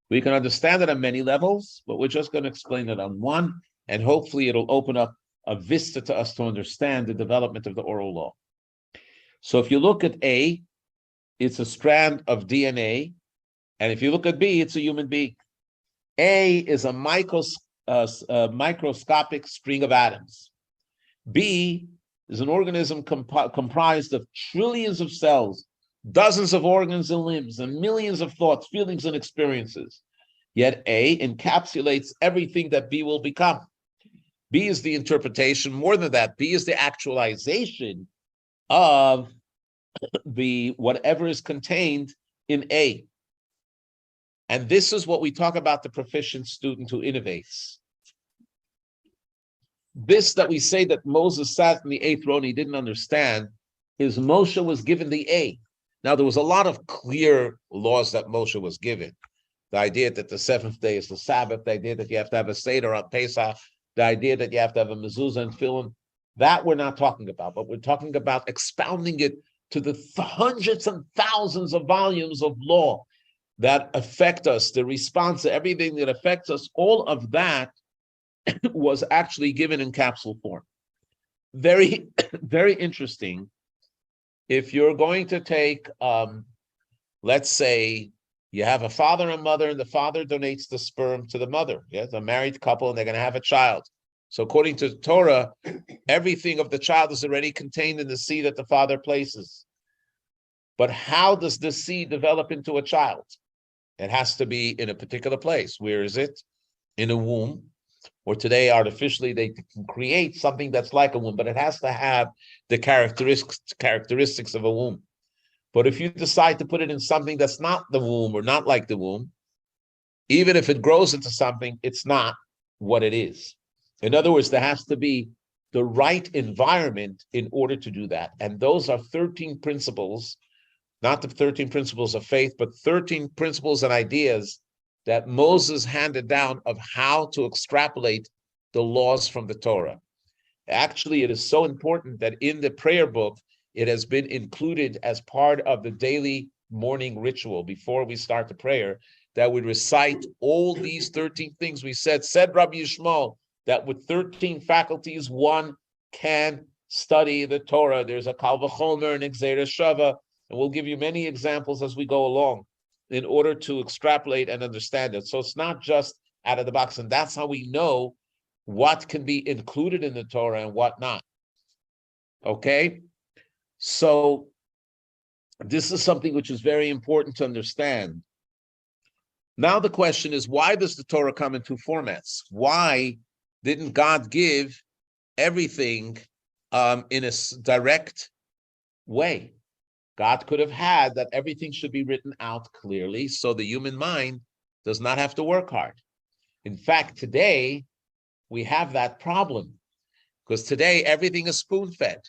We can understand it on many levels, but we're just going to explain it on one, and hopefully it'll open up a vista to us to understand the development of the oral law. So if you look at A, it's a strand of DNA, and if you look at B, it's a human being. A is a microscopic string of atoms. B is an organism comprised of trillions of cells, dozens of organs and limbs, and millions of thoughts, feelings, and experiences. Yet A encapsulates everything that B will become. B is the interpretation. More than that, B is the actualization of the whatever is contained in A. And this is what we talk about the proficient student who innovates. This that we say that Moses sat in the 8th row and he didn't understand is Moshe was given the A. Now, there was a lot of clear laws that Moshe was given. The idea that the 7th day is the Sabbath, the idea that you have to have a Seder on Pesach, the idea that you have to have a mezuzah and tefillin, that we're not talking about, but we're talking about expounding it to the hundreds and thousands of volumes of law that affect us, the response to everything that affects us. All of that was actually given in capsule form. Very, very interesting. If you're going to take, let's say you have a father and mother, and the father donates the sperm to the mother. Yes, a married couple, and they're going to have a child. So according to Torah, everything of the child is already contained in the seed that the father places. But how does this seed develop into a child? It has to be in a particular place. Where is it? In a womb. Or today, artificially, they can create something that's like a womb, but it has to have the characteristics of a womb. But if you decide to put it in something that's not the womb or not like the womb, even if it grows into something, it's not what it is. In other words, there has to be the right environment in order to do that. And those are 13 principles, not the 13 principles of faith, but 13 principles and ideas that Moses handed down of how to extrapolate the laws from the Torah. Actually, it is so important that in the prayer book, it has been included as part of the daily morning ritual before we start the prayer, that we recite all these 13 things. We said Rabbi Yishmael, that with 13 faculties, one can study the Torah. There's a Kal V'chomer and Gzeira Shava, and we'll give you many examples as we go along in order to extrapolate and understand it. So it's not just out of the box, and that's how we know what can be included in the Torah and what not. Okay? So this is something which is very important to understand. Now the question is, why does the Torah come in 2 formats? Why didn't God give everything in a direct way? God could have had that everything should be written out clearly so the human mind does not have to work hard. In fact, today, we have that problem because today everything is spoon-fed.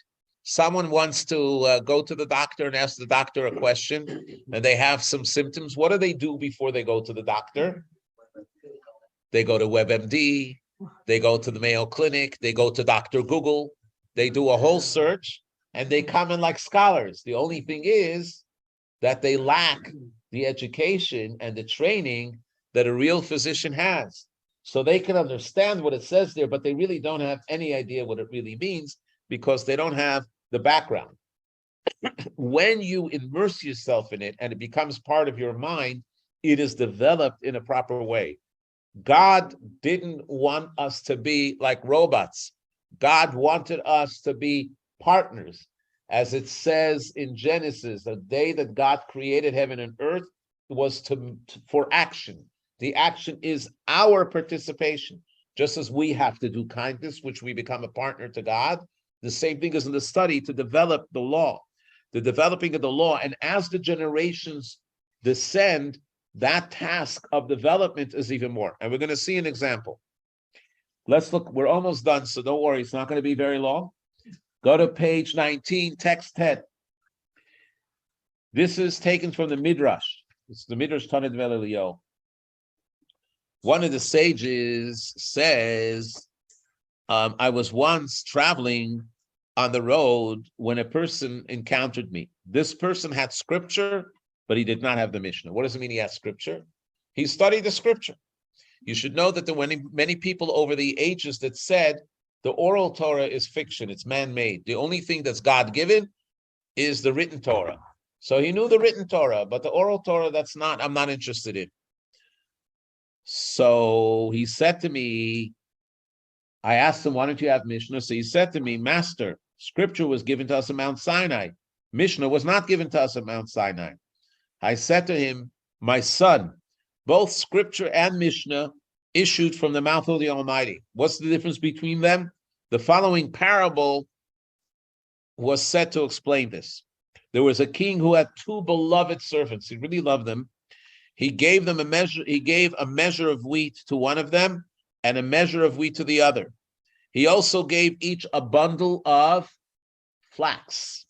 Someone wants to go to the doctor and ask the doctor a question, and they have some symptoms. What do they do before they go to the doctor? They go to WebMD, they go to the Mayo Clinic, they go to Dr. Google, They do a whole search and they come in like scholars. The only thing is that they lack the education and the training that a real physician has. So they can understand what it says there, but they really don't have any idea what it really means because they don't have the background. When you immerse yourself in it and it becomes part of your mind, it is developed in a proper way. God didn't want us to be like robots. God wanted us to be partners. As it says in Genesis, the day that God created heaven and earth was for action. The action is our participation. Just as we have to do kindness, which we become a partner to God, the same thing is in the study to develop the law, the developing of the law. And as the generations descend, that task of development is even more. And we're going to see an example. Let's look. We're almost done, so don't worry. It's not going to be very long. Go to page 19, text 10. This is taken from the Midrash. It's the Midrash Tanid Velilio. One of the sages says, I was once traveling on the road when a person encountered me. This person had scripture, but he did not have the Mishnah. What does it mean he has scripture? He studied the scripture. You should know that there were many people over the ages that said the oral Torah is fiction, it's man-made. The only thing that's God-given is the written Torah. So he knew the written Torah, but the oral Torah, I'm not interested in. So he said to me, I asked him, why don't you have Mishnah? So he said to me, Master, scripture was given to us at Mount Sinai. Mishnah was not given to us at Mount Sinai. I said to him, my son, both scripture and Mishnah issued from the mouth of the Almighty. What's the difference between them? The following parable was said to explain this. There was a king who had two beloved servants. He really loved them. He gave them a measure of wheat to one of them and a measure of wheat to the other. He also gave each a bundle of flax.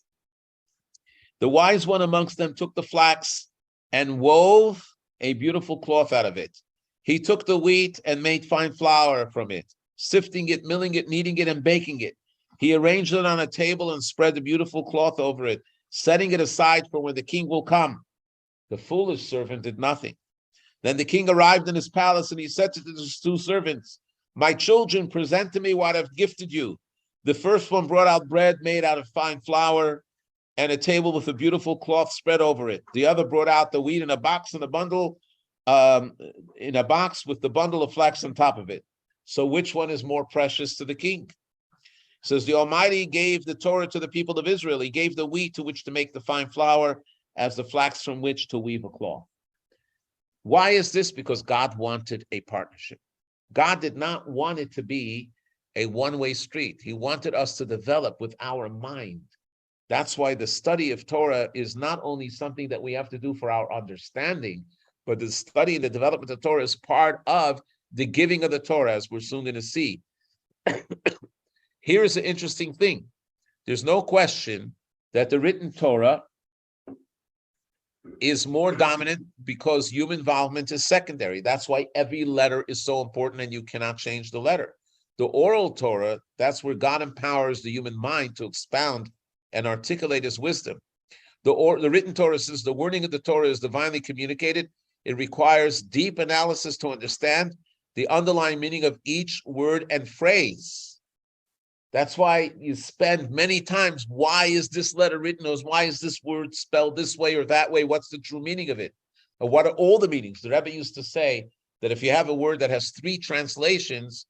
The wise one amongst them took the flax and wove a beautiful cloth out of it. He took the wheat and made fine flour from it, sifting it, milling it, kneading it, and baking it. He arranged it on a table and spread the beautiful cloth over it, setting it aside for when the king will come. The foolish servant did nothing. Then the king arrived in his palace, and he said to his two servants, my children, present to me what I've gifted you. The first one brought out bread made out of fine flour and a table with a beautiful cloth spread over it. The other brought out the wheat in a box and a bundle in a box with the bundle of flax on top of it. So which one is more precious to the king? It says the Almighty gave the Torah to the people of Israel. He gave the wheat to which to make the fine flour, as the flax from which to weave a cloth. Why is this? Because God wanted a partnership. God did not want it to be a one-way street. He wanted us to develop with our mind. That's why the study of Torah is not only something that we have to do for our understanding, but the study and the development of Torah is part of the giving of the Torah, as we're soon going to see. Here's an interesting thing. There's no question that the written Torah is more dominant because human involvement is secondary. That's why every letter is so important and you cannot change the letter. The oral Torah, that's where God empowers the human mind to expound and articulate his wisdom. The written Torah says the wording of the Torah is divinely communicated. It requires deep analysis to understand the underlying meaning of each word and phrase. That's why you spend many times, why is this letter written, or why is this word spelled this way or that way? What's the true meaning of it? Or what are all the meanings? The Rebbe used to say that if you have a word that has three translations,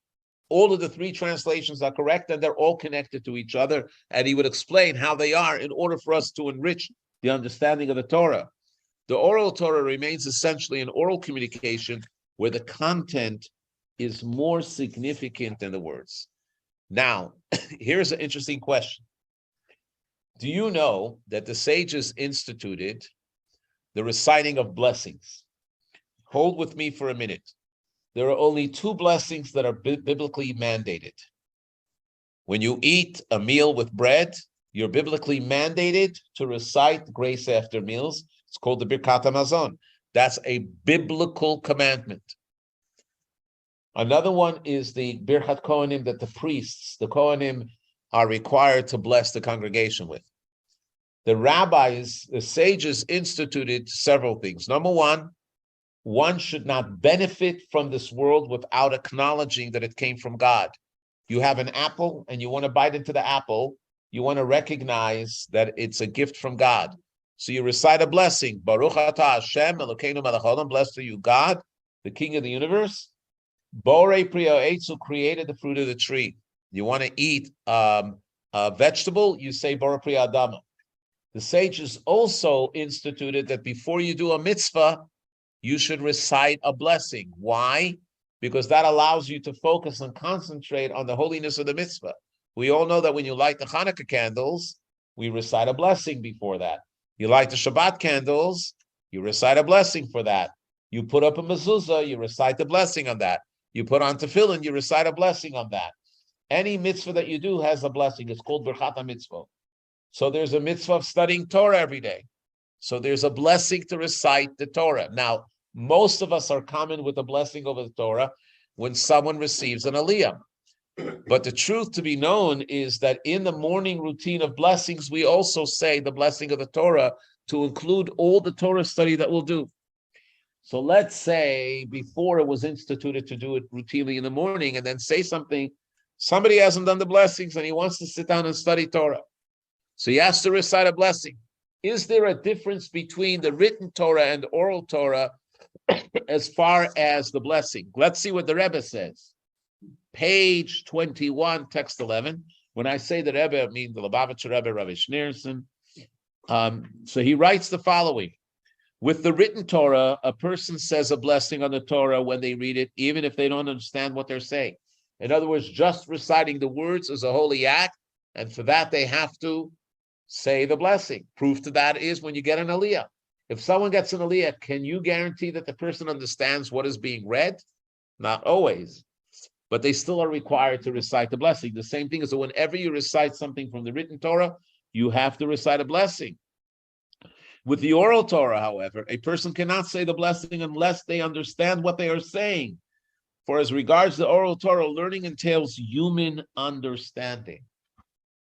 all of the three translations are correct and they're all connected to each other. And he would explain how they are in order for us to enrich the understanding of the Torah. The oral Torah remains essentially an oral communication where the content is more significant than the words. Now, here's an interesting question. Do you know that the sages instituted the reciting of blessings? Hold with me for a minute. There are only two blessings that are biblically mandated. When you eat a meal with bread, you're biblically mandated to recite grace after meals. It's called the Birkat HaMazon. That's a biblical commandment. Another one is the Birchat Kohanim, that the priests, the Kohanim, are required to bless the congregation with. The rabbis, the sages, instituted several things. Number one should not benefit from this world without acknowledging that it came from God. You have an apple and you want to bite into the apple, you want to recognize that it's a gift from God. So you recite a blessing. Baruch atah Hashem Elokeinu melech haolam, blessed are you, God, the King of the universe. Borei pri ha'etz, who created the fruit of the tree. You want to eat a vegetable, you say Borei pri ha'adama. The sages also instituted that before you do a mitzvah, you should recite a blessing. Why? Because that allows you to focus and concentrate on the holiness of the mitzvah. We all know that when you light the Hanukkah candles, we recite a blessing before that. You light the Shabbat candles, you recite a blessing for that. You put up a mezuzah, you recite the blessing on that. You put on tefillin, you recite a blessing on that. Any mitzvah that you do has a blessing. It's called Birchat HaMitzvah. So there's a mitzvah of studying Torah every day. So there's a blessing to recite the Torah. Now, most of us are common with a blessing over the Torah when someone receives an aliyah. But the truth to be known is that in the morning routine of blessings, we also say the blessing of the Torah to include all the Torah study that we'll do. So let's say before it was instituted to do it routinely in the morning and then say something, somebody hasn't done the blessings and he wants to sit down and study Torah. So he has to recite a blessing. Is there a difference between the written Torah and oral Torah as far as the blessing? Let's see what the Rebbe says. Page 21, text 11. When I say the Rebbe, I mean the Lubavitcher Rebbe, Rabbi Schneerson. So he writes the following. With the written Torah, a person says a blessing on the Torah when they read it, even if they don't understand what they're saying. In other words, just reciting the words is a holy act, and for that they have to say the blessing. Proof to that is when you get an aliyah. If someone gets an aliyah, can you guarantee that the person understands what is being read? Not always, but they still are required to recite the blessing. The same thing is that whenever you recite something from the written Torah, you have to recite a blessing. With the oral Torah, however, a person cannot say the blessing unless they understand what they are saying. For as regards the oral Torah, learning entails human understanding.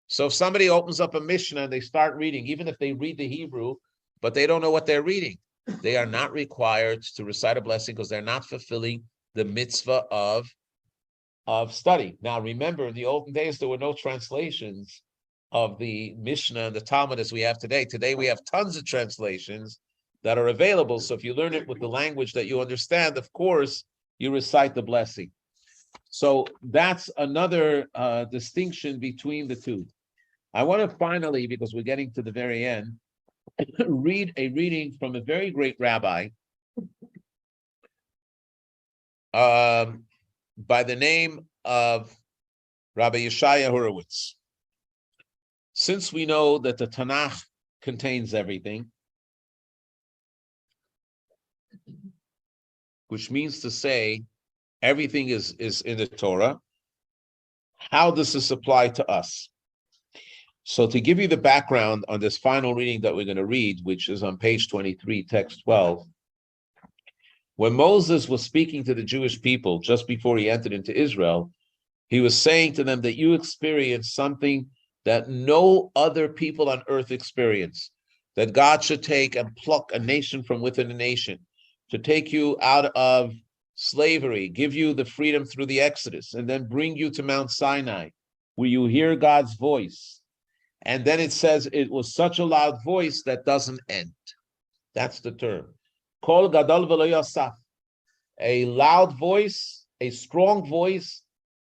So if somebody opens up a Mishnah and they start reading, even if they read the Hebrew, but they don't know what they're reading, they are not required to recite a blessing because they're not fulfilling the mitzvah of study. Now, remember, in the olden days, there were no translations of the Mishnah and the Talmud as we have today. Today, we have tons of translations that are available. So if you learn it with the language that you understand, of course, you recite the blessing. So that's another distinction between the two. I want to finally, because we're getting to the very end, read a reading from a very great rabbi by the name of Rabbi Yeshaya Horowitz. Since we know that the Tanakh contains everything, which means to say everything is in the Torah, how does this apply to us? So to give you the background on this final reading that we're going to read, which is on page 23, text 12, when Moses was speaking to the Jewish people just before he entered into Israel, he was saying to them that you experience something that no other people on earth experience, that God should take and pluck a nation from within a nation, to take you out of slavery, give you the freedom through the Exodus, and then bring you to Mount Sinai, where you hear God's voice. And then it says it was such a loud voice that doesn't end. That's the term. Kol gadol v'lo yasaf. A loud voice, a strong voice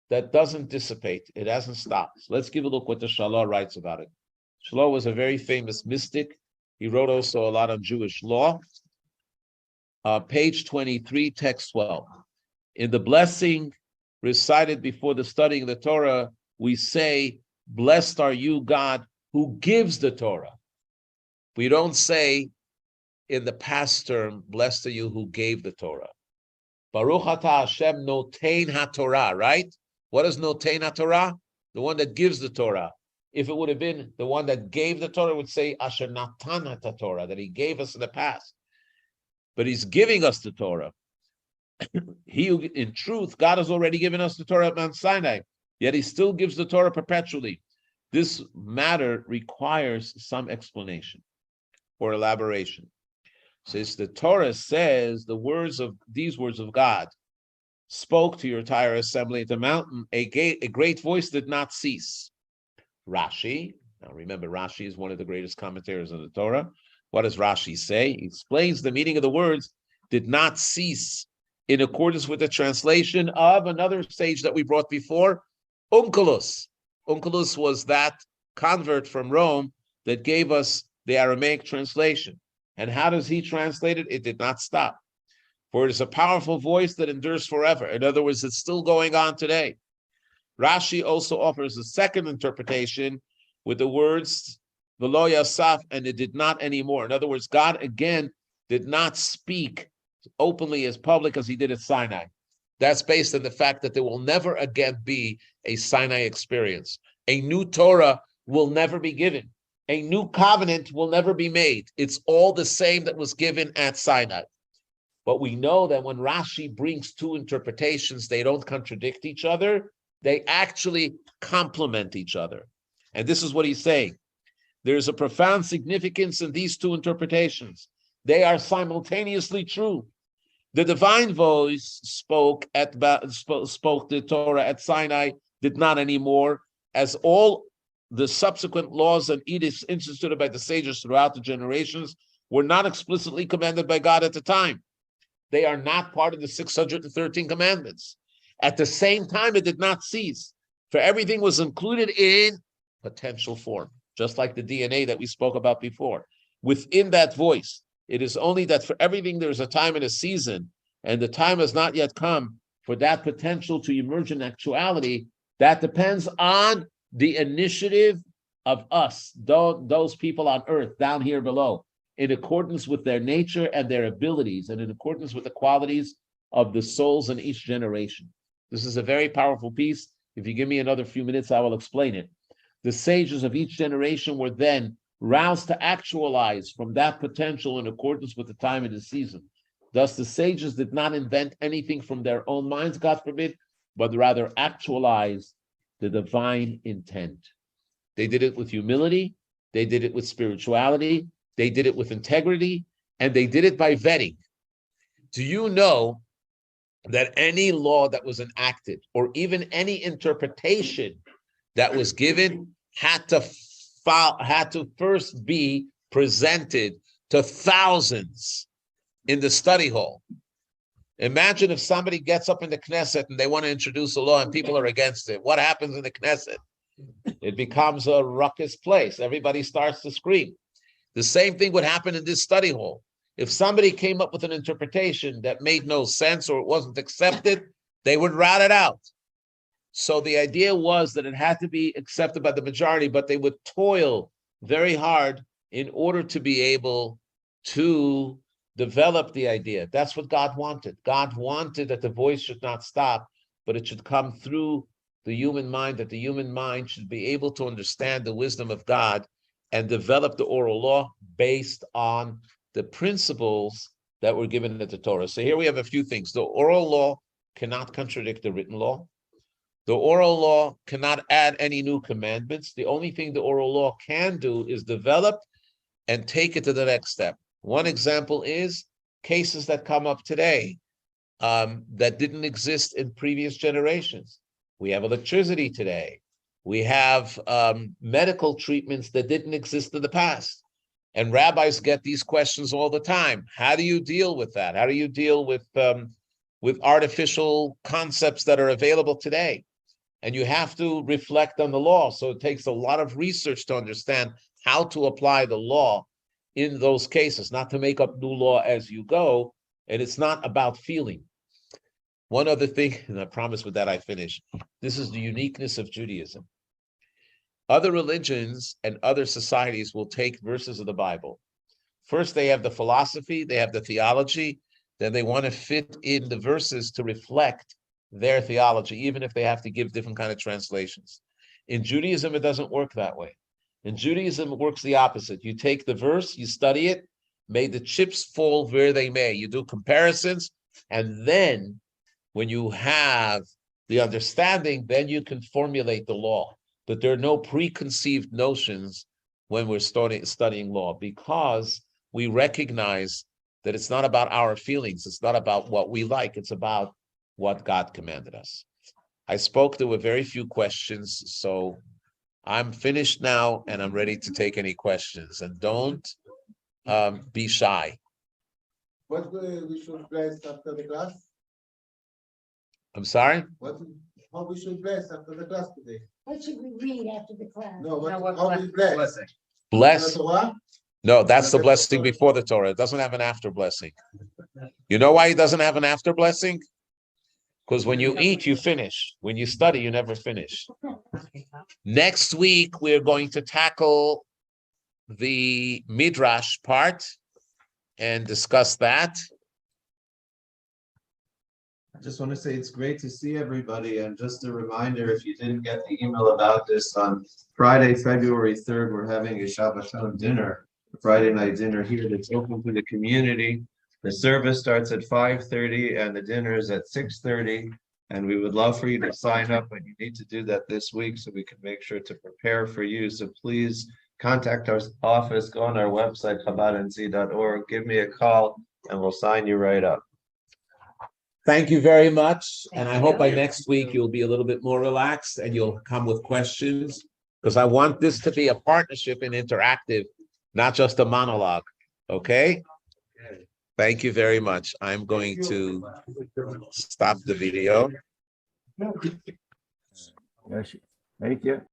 that doesn't dissipate. It hasn't stopped. So let's give a look what the Shalah writes about it. Shalah was a very famous mystic. He wrote also a lot on Jewish law. Page 23, text 12. In the blessing recited before the studying of the Torah, we say, blessed are you, God, who gives the Torah. We don't say in the past term, blessed are you who gave the Torah. Baruch atah Hashem notein haTorah, right? What is notein haTorah? The one that gives the Torah. If it would have been the one that gave the Torah, it would say asher natan haTorah, that he gave us in the past. But he's giving us the Torah. In truth, God has already given us the Torah at Mount Sinai, yet he still gives the Torah perpetually. This matter requires some explanation or elaboration. Since the Torah says these words of God spoke to your entire assembly at the mountain, a great voice did not cease. Rashi, now remember, Rashi is one of the greatest commentators on the Torah. What does Rashi say? He explains the meaning of the words did not cease in accordance with the translation of another sage that we brought before, Onkelos. Onkelos was that convert from Rome that gave us the Aramaic translation. And how does he translate it? It did not stop. For it is a powerful voice that endures forever. In other words, it's still going on today. Rashi also offers a second interpretation with the words, V'lo yasaf, and it did not anymore. In other words, God again did not speak openly as public as he did at Sinai. That's based on the fact that there will never again be a Sinai experience. A new Torah will never be given. A new covenant will never be made. It's all the same that was given at Sinai. But we know that when Rashi brings two interpretations, they don't contradict each other. They actually complement each other. And this is what he's saying. There's a profound significance in these two interpretations. They are simultaneously true. The divine voice spoke the Torah at Sinai, did not anymore, as all the subsequent laws and edicts instituted by the sages throughout the generations were not explicitly commanded by God at the time. They are not part of the 613 commandments. At the same time, it did not cease, for everything was included in potential form, just like the DNA that we spoke about before. Within that voice, it is only that for everything there's a time and a season, and the time has not yet come for that potential to emerge in actuality. That depends on the initiative of us, those people on earth, down here below, in accordance with their nature and their abilities, and in accordance with the qualities of the souls in each generation. This is a very powerful piece. If you give me another few minutes, I will explain it. The sages of each generation were then roused to actualize from that potential in accordance with the time and the season. Thus, the sages did not invent anything from their own minds, God forbid, but rather actualize the divine intent. They did it with humility, they did it with spirituality, they did it with integrity, and they did it by vetting. Do you know that any law that was enacted, or even any interpretation that was given, had to first be presented to thousands in the study hall? Imagine if somebody gets up in the Knesset and they want to introduce a law and people are against it. What happens in the Knesset? It becomes a ruckus place. Everybody starts to scream. The same thing would happen in this study hall. If somebody came up with an interpretation that made no sense or it wasn't accepted, they would rat it out. So the idea was that it had to be accepted by the majority, but they would toil very hard in order to be able to develop the idea. That's what God wanted. God wanted that the voice should not stop, but it should come through the human mind, that the human mind should be able to understand the wisdom of God and develop the oral law based on the principles that were given in the Torah. So here we have a few things. The oral law cannot contradict the written law. The oral law cannot add any new commandments. The only thing the oral law can do is develop and take it to the next step. One example is cases that come up today that didn't exist in previous generations. We have electricity today. We have medical treatments that didn't exist in the past. And rabbis get these questions all the time. How do you deal with that? How do you deal with artificial concepts that are available today? And you have to reflect on the law. So it takes a lot of research to understand how to apply the law in those cases, not to make up new law as you go. And it's not about feeling. One other thing, and I promise with that I finish, this is the uniqueness of Judaism. Other religions and other societies will take verses of the Bible. First, they have the philosophy, they have the theology, then they want to fit in the verses to reflect their theology, even if they have to give different kind of translations. In Judaism, it doesn't work that way. In Judaism, it works the opposite. You take the verse, you study it, may the chips fall where they may. You do comparisons, and then when you have the understanding, then you can formulate the law. that there are no preconceived notions when we're studying law, because we recognize that it's not about our feelings. It's not about what we like. It's about what God commanded us. I spoke. There were very few questions, so I'm finished now, and I'm ready to take any questions. And don't be shy. What we should bless after the class? I'm sorry? How we should bless after the class today? What should we read after the class? No, No, what how we bless? blessing? Bless. The Torah? No, that's the blessing before the Torah. It doesn't have an after blessing. You know why it doesn't have an after blessing? Because when you eat, you finish. When you study, you never finish. Next week, we're going to tackle the Midrash part and discuss that. I just want to say it's great to see everybody, and just a reminder, if you didn't get the email about this, on Friday, February 3rd, we're having a Shabbaton dinner, a Friday night dinner here that's open to the community. The service starts at 5:30 and the dinner is at 6:30, and we would love for you to sign up, and you need to do that this week so we can make sure to prepare for you. So please contact our office, go on our website, chabadnz.org, give me a call, and we'll sign you right up. Thank you very much. And I hope by next week you'll be a little bit more relaxed and you'll come with questions, because I want this to be a partnership and interactive, not just a monologue. Okay? Thank you very much. I'm going to stop the video. Thank you.